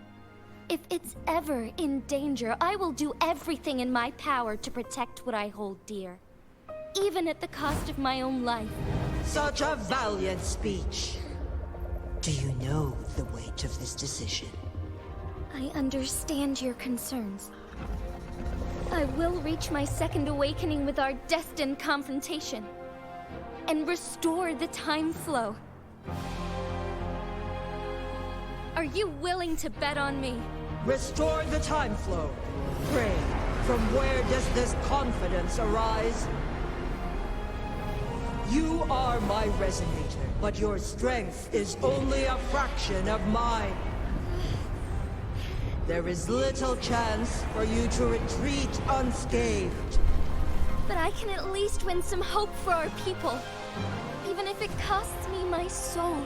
If it's ever in danger, I will do everything in my power to protect what I hold dear, even at the cost of my own life. Such a valiant speech. Do you know the weight of this decision? I understand your concerns. I will reach my second awakening with our destined confrontation, and restore the time flow. Are you willing to bet on me? Restore the time flow. Pray, from where does this confidence arise? You are my resonator, but your strength is only a fraction of mine. There is little chance for you to retreat unscathed. But I can at least win some hope for our people. Even if it costs me my soul,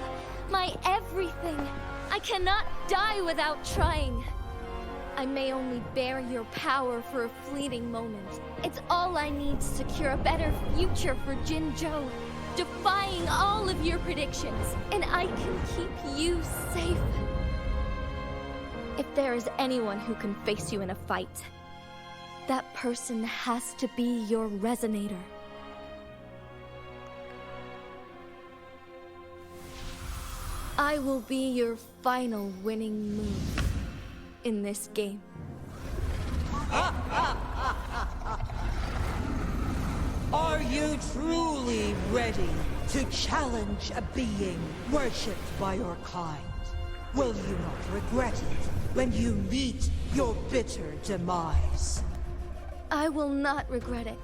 my everything. I cannot die without trying. I may only bear your power for a fleeting moment. It's all I need to secure a better future for Jinzhou, defying all of your predictions, and I can keep you safe. If there is anyone who can face you in a fight, that person has to be your resonator. I will be your final winning move in this game. Are you truly ready to challenge a being worshipped by your kind? Will you not regret it when you meet your bitter demise? I will not regret it,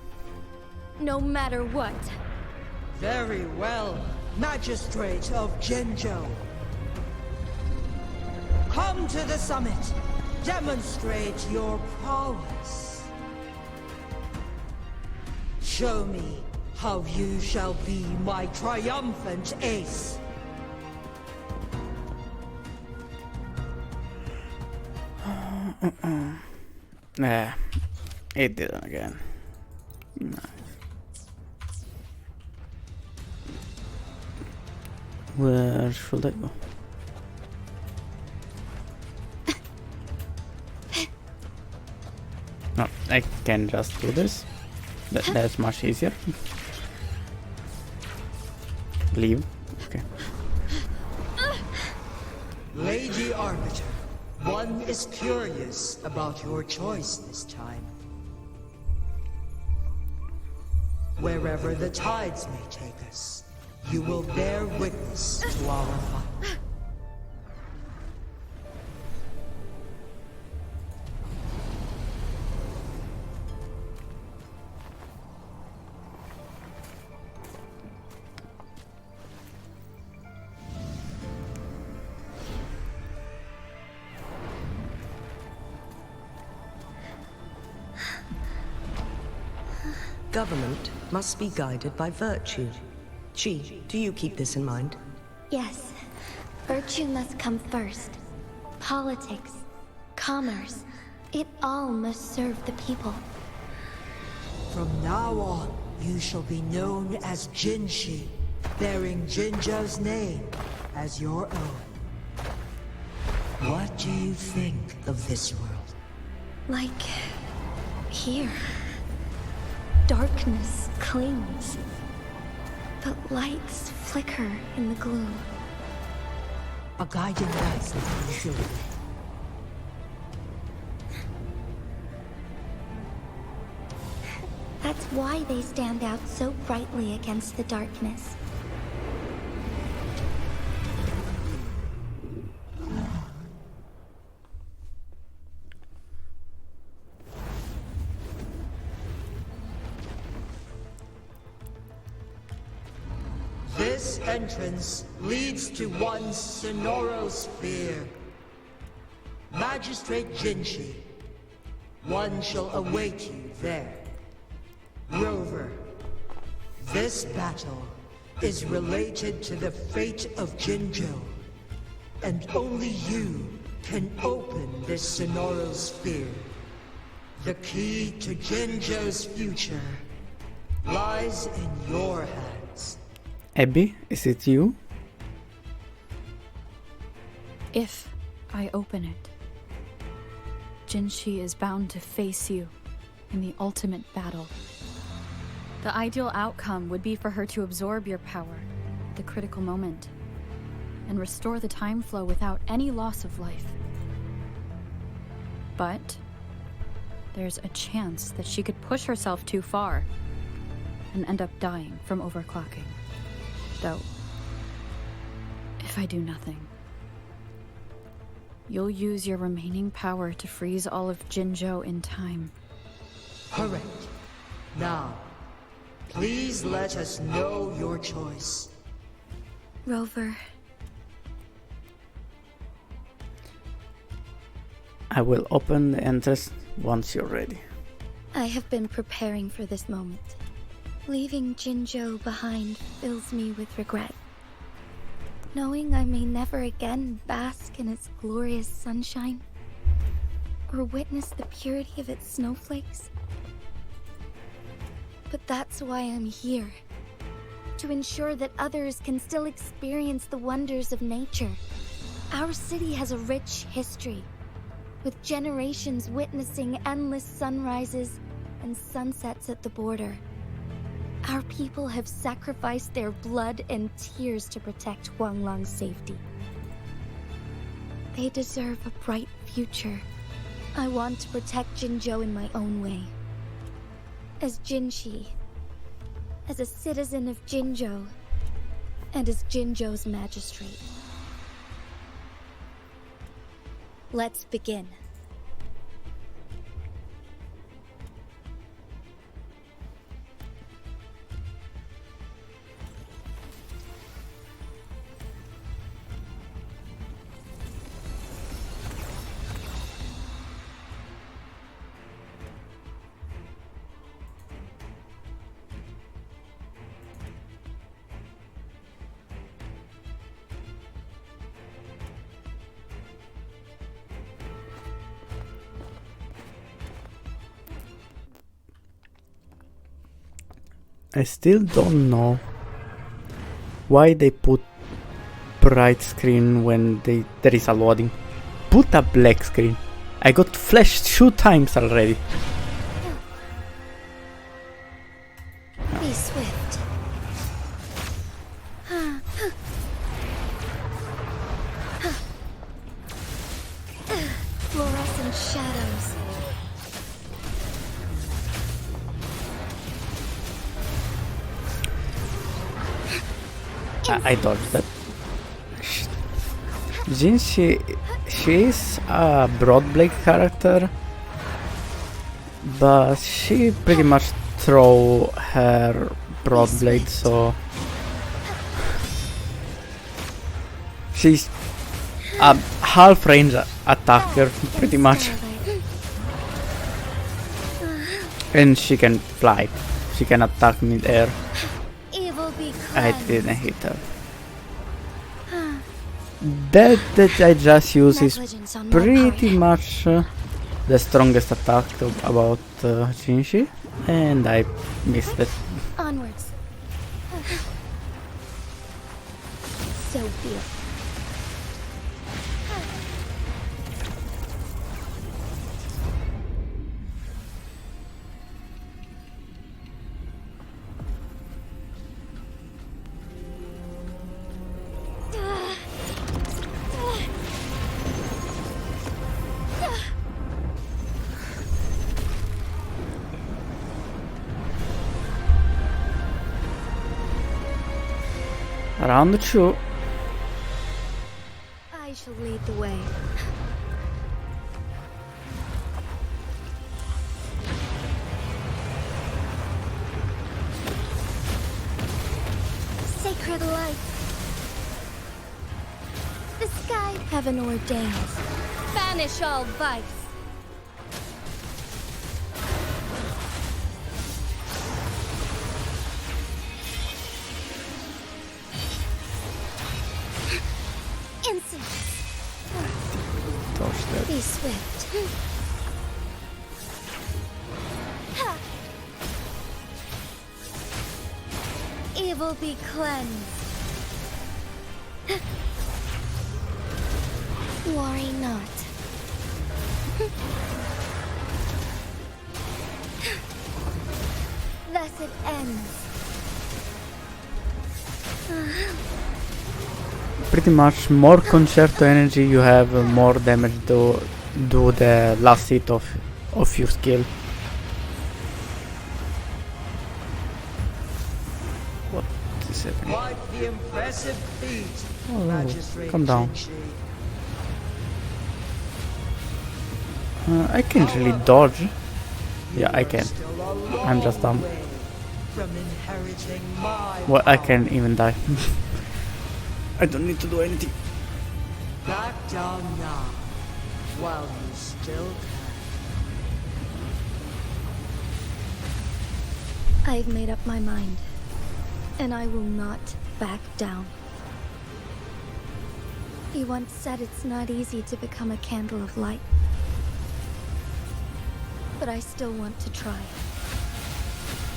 no matter what. Very well, Magistrate of Jinzhou. Come to the summit. Demonstrate your prowess. Show me how you shall be my triumphant ace. Nah, it didn't again. Nice. Where should I go? No, I can just do this. That's much easier. Leave. Okay. Lady Arbiter, one is curious about your choice this time. Wherever the tides may take us, you will bear witness to our fight. Government must be guided by virtue. Chi, do you keep this in mind? Yes, virtue must come first. Politics, commerce, it all must serve the people. From now on, you shall be known as Jinshi, bearing Jinzhou's name as your own. What do you think of this world? Like here. Darkness clings, but lights flicker in the gloom. A guiding light in the silver. That's why they stand out so brightly against the darkness. This entrance leads to one Sonoro Sphere. Magistrate Jinshi, one shall await you there. Rover, this battle is related to the fate of Jinzhou, and only you can open this Sonoro Sphere. The key to Jinzhou's future lies in your hands. Abby, is it you? If I open it. Jinshi is bound to face you in the ultimate battle. The ideal outcome would be for her to absorb your power at the critical moment and restore the time flow without any loss of life. But there's a chance that she could push herself too far and end up dying from overclocking. Though, if I do nothing, you'll use your remaining power to freeze all of Jinzhou in time. Correct. Now, please let us know your choice. Rover, I will open the entrance once you're ready. I have been preparing for this moment. Leaving Jinzhou behind fills me with regret. Knowing I may never again bask in its glorious sunshine, or witness the purity of its snowflakes. But that's why I'm here. To ensure that others can still experience the wonders of nature. Our city has a rich history, with generations witnessing endless sunrises and sunsets at the border. Our people have sacrificed their blood and tears to protect Huanglang's safety. They deserve a bright future. I want to protect Jinzhou in my own way. As Jinshi, as a citizen of Jinzhou, and as Jinzhou's magistrate. Let's begin. I still don't know why they put bright screen when there is a loading. Put a black screen. I got flashed 2 times already. Be swift. Fluorescent shadows. I dodged that. Jinshi, she is a Broadblade character, but she pretty much throw her Broadblade, so she's a half-range attacker, pretty much, and she can fly. She can attack mid-air. I didn't hit her. That I just use is pretty much the strongest attack about Jinshi, and I missed it. Onwards. So be it. Round 2. I shall lead the way. Sacred light. The sky heaven ordains. Banish all vice. Be swift. Ha. Evil be cleansed. Worry not. ends. Pretty much more concerto energy you have, more damage to do the last hit of your skill. What is happening? Quite the impressive feat, Oh, Magistrate calm down. Jinshi. I can't really dodge. Yeah, I can. Still a long I'm just dumb. way from inheriting my Well, I power. can even die. I don't need to do anything. Back down now, while you still can. I've made up my mind, and I will not back down. He once said it's not easy to become a candle of light. But I still want to try.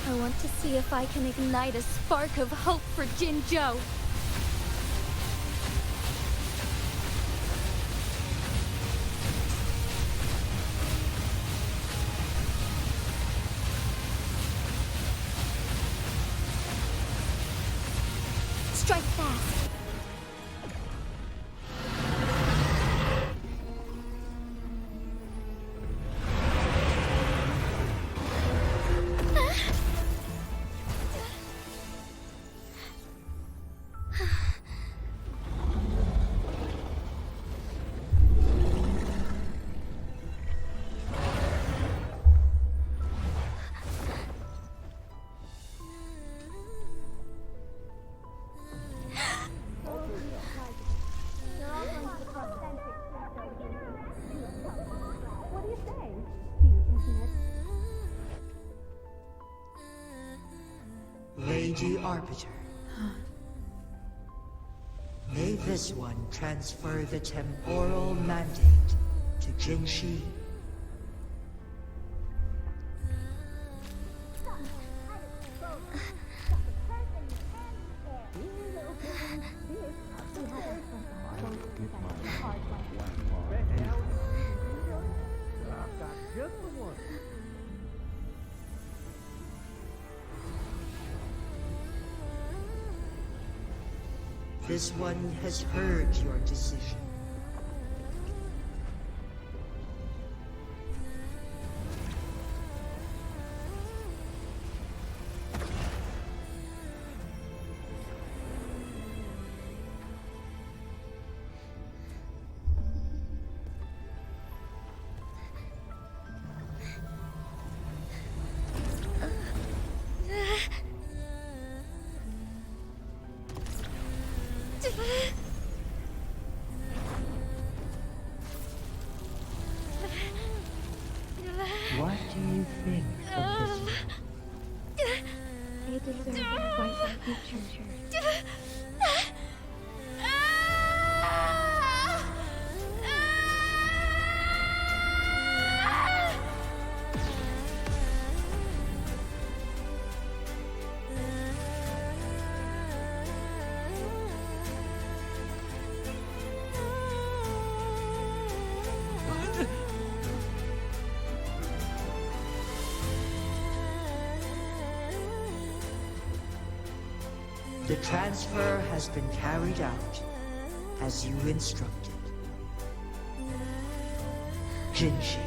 I want to see if I can ignite a spark of hope for Jinzhou. Strike fast. Lady Arbiter. May this one transfer the temporal mandate to Jinshi. This one has heard your decision. What do you think of this one? They deserve a bright light future. The transfer has been carried out as you instructed. Jinshi,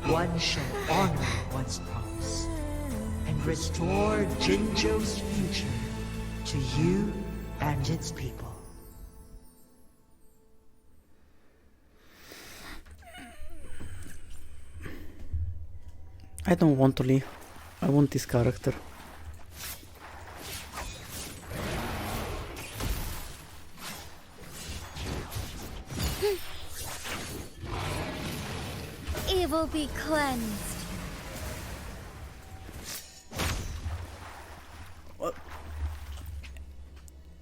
one shall honor one's promise and restore Jinzhou's future to you and its people. I don't want to leave. I want this character. Evil be cleansed.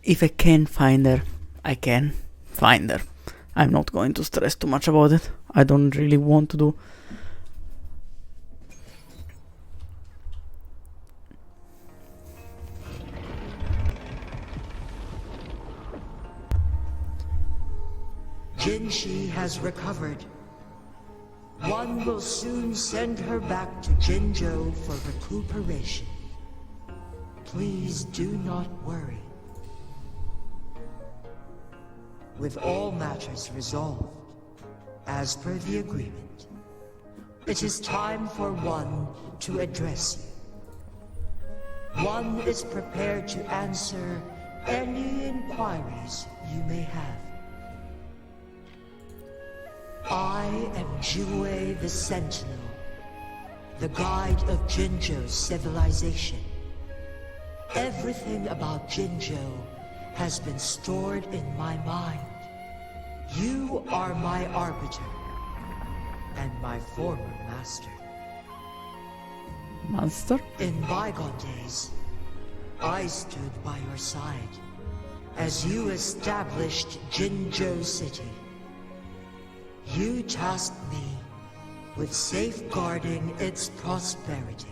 If I can find her, I can find her. I'm not going to stress too much about it. I don't really want to do. Jinshi has recovered. One will soon send her back to Jinzhou for recuperation. please do not worry. With all matters resolved, as per the agreement, it is time for one to address you. One is prepared to answer any inquiries you may have. I am Jue the Sentinel, the guide of Jinzhou's civilization. Everything about Jinzhou has been stored in my mind. You are my arbiter, and my former master. Monster? In bygone days, I stood by your side as you established Jinzhou City. You tasked me with safeguarding its prosperity.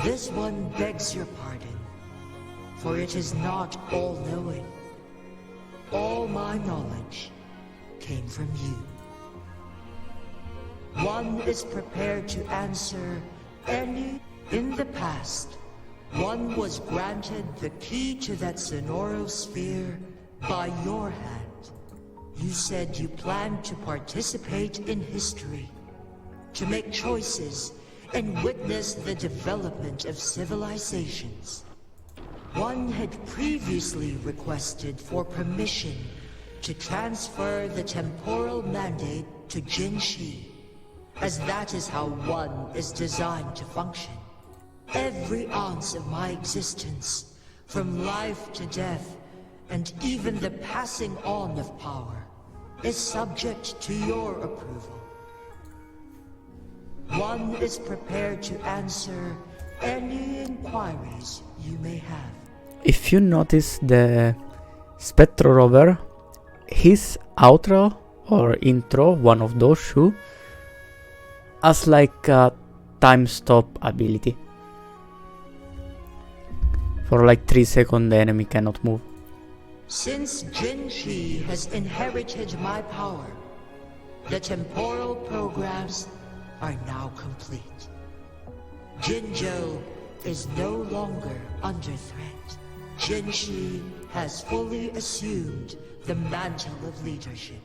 This one begs your pardon, for it is not all-knowing. All my knowledge came from you. One is prepared to answer any... In the past, one was granted the key to that Sonoro sphere by your hand. You said you planned to participate in history, to make choices and witness the development of civilizations. One had previously requested for permission to transfer the temporal mandate to Jinshi, as that is how one is designed to function. Every ounce of my existence, from life to death, and even the passing on of power, is subject to your approval. One is prepared to answer any inquiries you may have. If you notice the Spectro Rover, his outro or intro, one of those two, has like a time stop ability. For like 3 seconds the enemy cannot move. Since Jinshi has inherited my power, the temporal programs are now complete. Jinzhou is no longer under threat. Jinshi has fully assumed the mantle of leadership.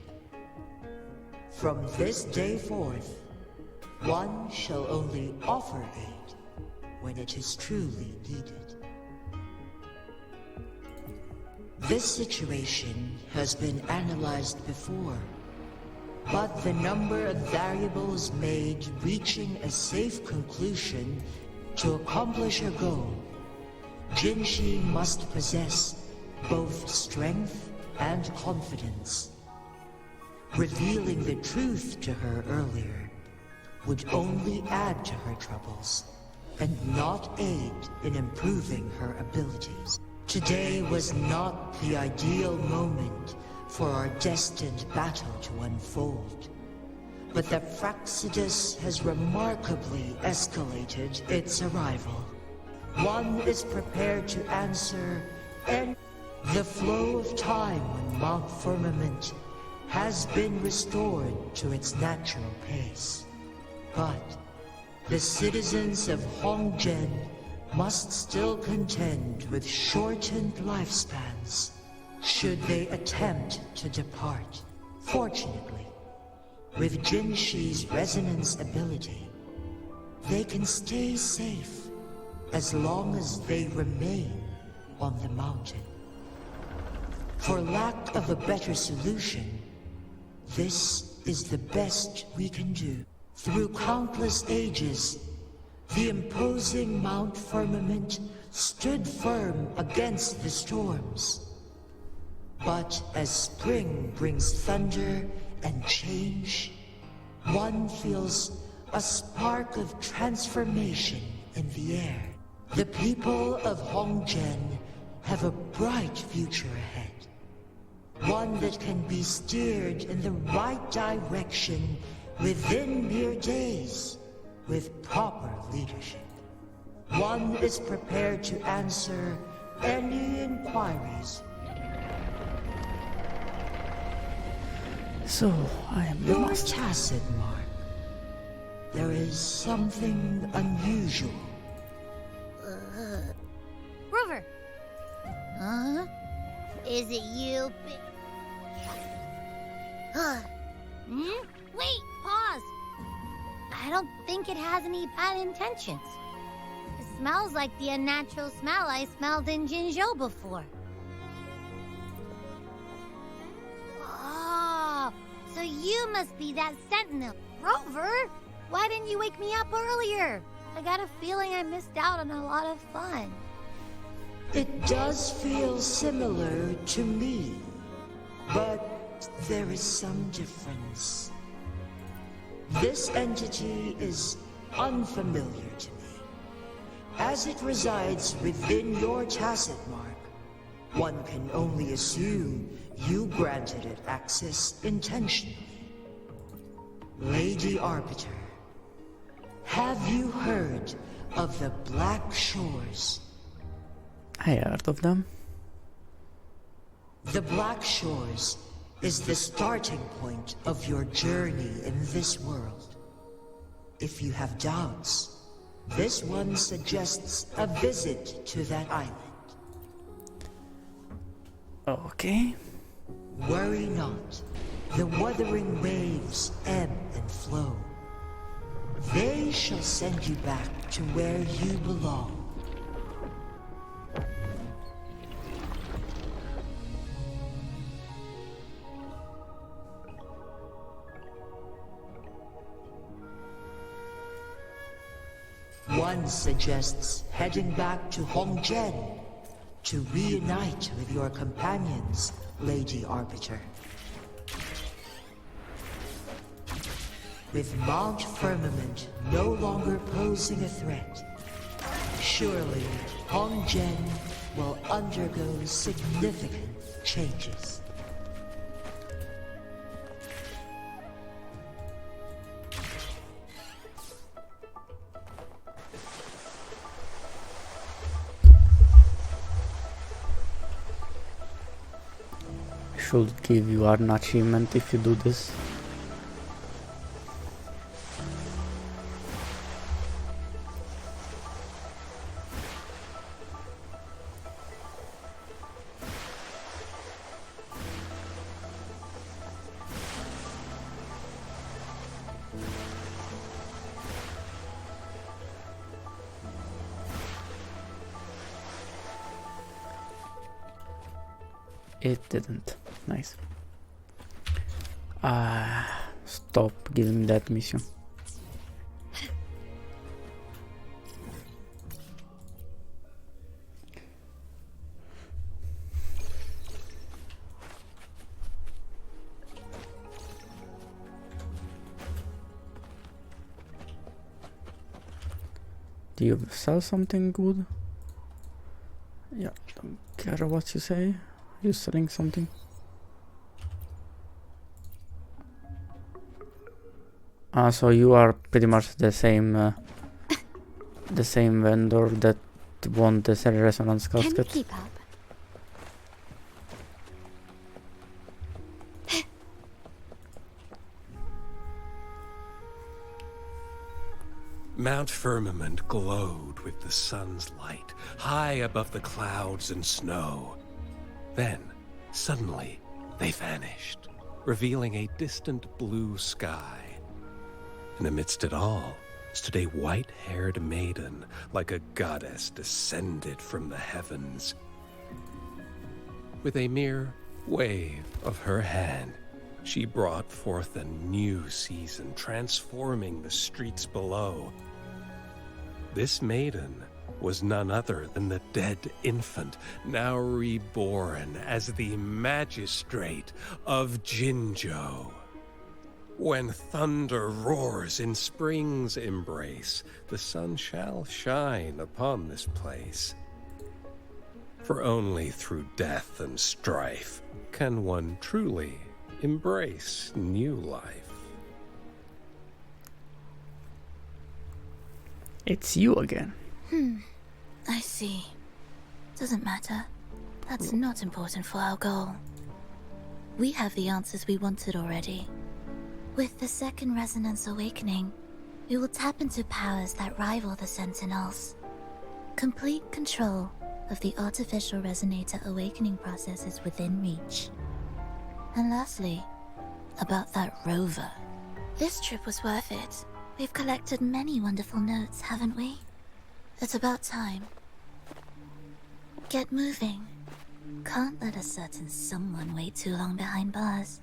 From this day forth, one shall only offer aid when it is truly needed. This situation has been analyzed before, but the number of variables made reaching a safe conclusion to accomplish her goal, Jinshi must possess both strength and confidence. Revealing the truth to her earlier would only add to her troubles and not aid in improving her abilities. Today was not the ideal moment for our destined battle to unfold, but the Fraxidus has remarkably escalated its arrival. One is prepared to answer, and the flow of time on Mount Firmament has been restored to its natural pace. But the citizens of Hongzhen must still contend with shortened lifespans should they attempt to depart. Fortunately, with Jinshi's resonance ability, they can stay safe as long as they remain on the mountain. For lack of a better solution, this is the best we can do. Through countless ages, the imposing Mount Firmament stood firm against the storms. But as spring brings thunder and change, one feels a spark of transformation in the air. The people of Hongzhen have a bright future ahead. One that can be steered in the right direction within mere days with proper leadership. One is prepared to answer any inquiries. So, I am the You're master. tacit, Mark. There is something unusual. Is it you, Wait, pause! I don't think it has any bad intentions. It smells like the unnatural smell I smelled in Jinzhou before. Oh, so you must be that sentinel. Rover, why didn't you wake me up earlier? I got a feeling I missed out on a lot of fun. It does feel similar to me, but there is some difference. This entity is unfamiliar to me. As it resides within your tacit mark, one can only assume you granted it access intentionally. Lady Arbiter, have you heard of the Black Shores? I heard of them. The Black Shores is the starting point of your journey in this world. If you have doubts, this one suggests a visit to that island. Okay. Worry not. The wuthering waves ebb and flow. They shall send you back to where you belong. One suggests heading back to Hongzhen to reunite with your companions, Lady Arbiter. With Mount Firmament no longer posing a threat, surely Hongzhen will undergo significant changes. Should give you an achievement if you do this. It didn't. Nice. Stop giving me that mission. Do you sell something good? Yeah, don't care what you say. You're selling something. So you are pretty much the same vendor that won the resonance casket. Can you keep up? Mount Firmament glowed with the sun's light, high above the clouds and snow. Then, suddenly, they vanished, revealing a distant blue sky. And amidst it all stood a white-haired maiden, like a goddess descended from the heavens. With a mere wave of her hand, she brought forth a new season, transforming the streets below. This maiden was none other than the dead infant, now reborn as the magistrate of Jinzhou. When thunder roars in spring's embrace, the sun shall shine upon this place. For only through death and strife can one truly embrace new life. It's you again. I see. Doesn't matter. That's not important for our goal. We have the answers we wanted already. With the second resonance awakening, we will tap into powers that rival the Sentinels. Complete control of the artificial resonator awakening processes within reach. And lastly, about that rover. This trip was worth it. We've collected many wonderful notes, haven't we? It's about time. Get moving. Can't let a certain someone wait too long behind bars.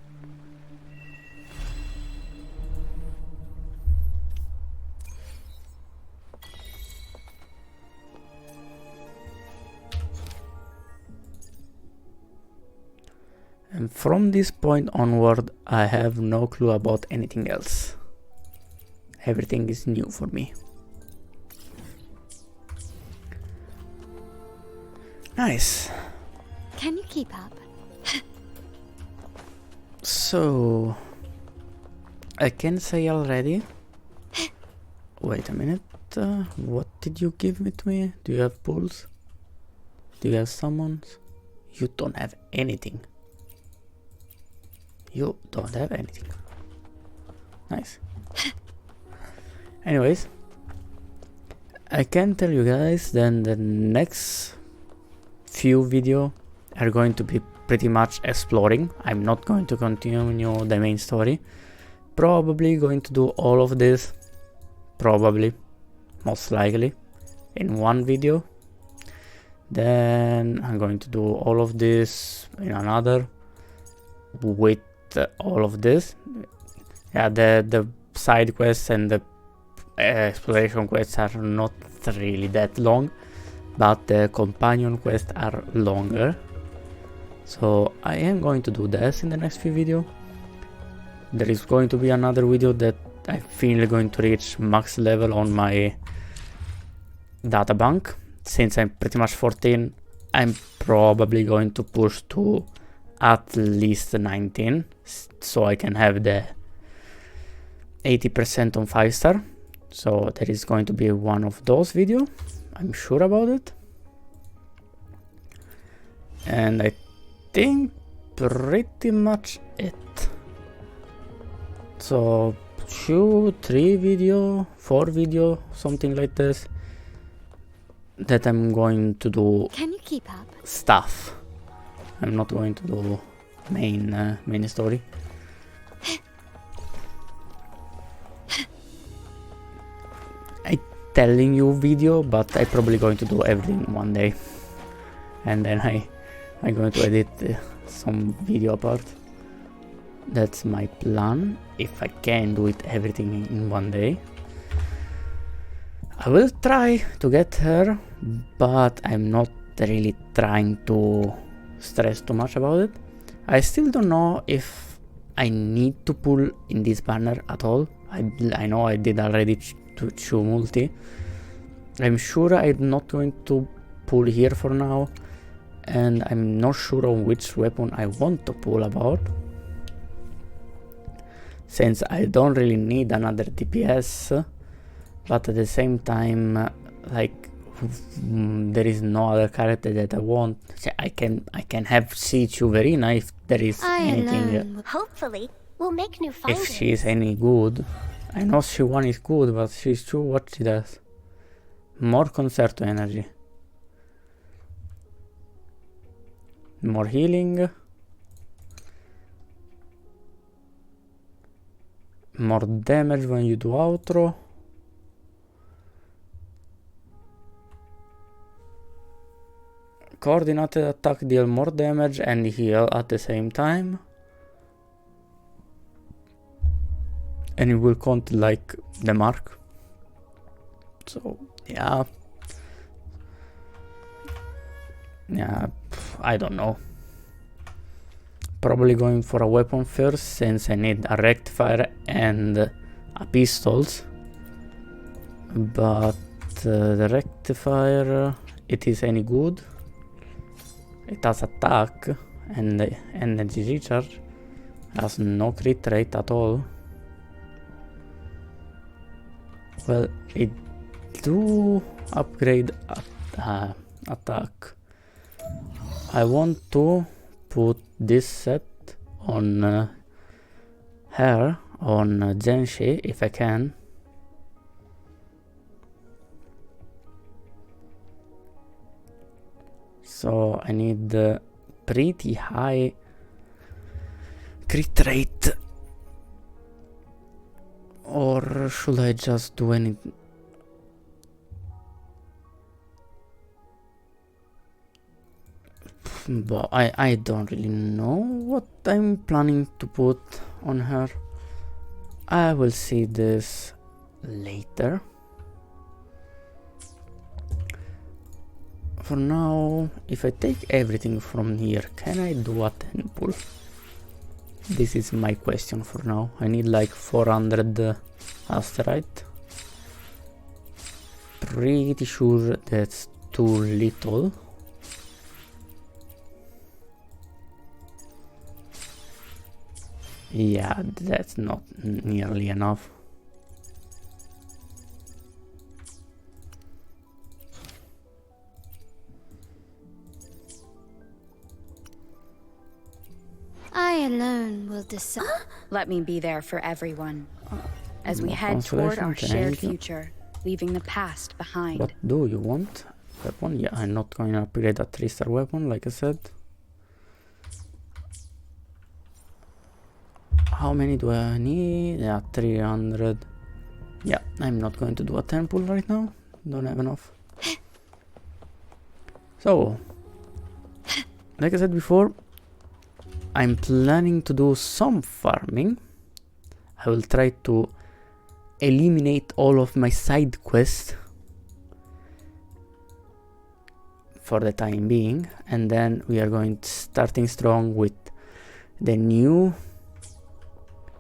And from this point onward, I have no clue about anything else. Everything is new for me. Nice. Can you keep up? So, I can say already. Wait a minute. What did you give me to me? Do you have pulls? Do you have summons? You don't have anything. You don't have anything. Nice. Anyways, I can tell you guys then the next few video are going to be pretty much exploring. I'm not going to continue the main story. Probably going to do all of this, probably, most likely, in one video. Then I'm going to do all of this in another with all of this. Yeah, the side quests and the exploration quests are not really that long, but the companion quests are longer. So I am going to do this in the next few videos. There is going to be another video that I feel going to reach max level on my databank. Since I'm pretty much 14, I'm probably going to push to at least 19, so I can have the 80% on 5-star. So there is going to be one of those videos, I'm sure about it. And I think pretty much it. So 2, 3 video, 4 video, something like this, that I'm going to do. Can you keep up? Stuff. I'm not going to do main story. I telling you video, but I probably going to do everything one day, and then I'm going to edit some video apart. That's my plan. If I can do it everything in one day, I will try to get her, but I'm not really trying to stress too much about it. I still don't know if I need to pull in this banner at all. I know I did already to Chu multi. I'm sure I'm not going to pull here for now, and I'm not sure on which weapon I want to pull about, since I don't really need another DPS, but at the same time, like, there is no other character that I want. I can have C2 Verena if there is anything. Hopefully, we'll make new findings. If she is any good. I know she 1 is good, but she's 2, what she does? More concerto energy. More healing. More damage when you do outro. Coordinated attack deal more damage and heal at the same time. And it will count like the mark. So yeah. Yeah, I don't know. Probably going for a weapon first, since I need a rectifier and a pistols. But the rectifier, it is any good. It has attack and energy recharge. Has no crit rate at all. Well, it do upgrade attack. I want to put this set on her, on Genshi, if I can. So I need pretty high crit rate. Or should I just do anything? But I don't really know what I'm planning to put on her. I will see this later. For now, if I take everything from here, can I do a temple? This is my question for now. I need like 400 asterite. Pretty sure that's too little. Yeah, that's not nearly enough. I alone will decide. Let me be there for everyone. As we head toward our shared future, leaving the past behind. What do you want? Weapon? Yeah, I'm not going to upgrade a 3-star weapon, like I said. How many do I need? Yeah, 300. Yeah, I'm not going to do a temple right now. Don't have enough. So, like I said before, I'm planning to do some farming. I will try to eliminate all of my side quests for the time being, and then we are going to starting strong with the new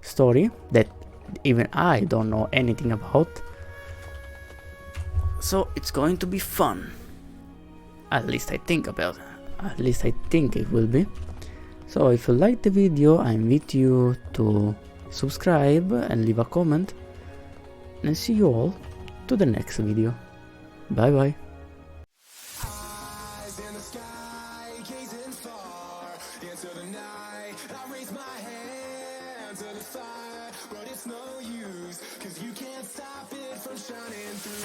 story that even I don't know anything about. So it's going to be fun. At least I think about it. At least I think it will be. So if you like the video, I invite you to subscribe and leave a comment. And see you all to the next video. Bye bye. Eyes in the sky, gazing far into the night. I raise my hand to the fire, but it's no use, 'cause you can't stop it from shining through.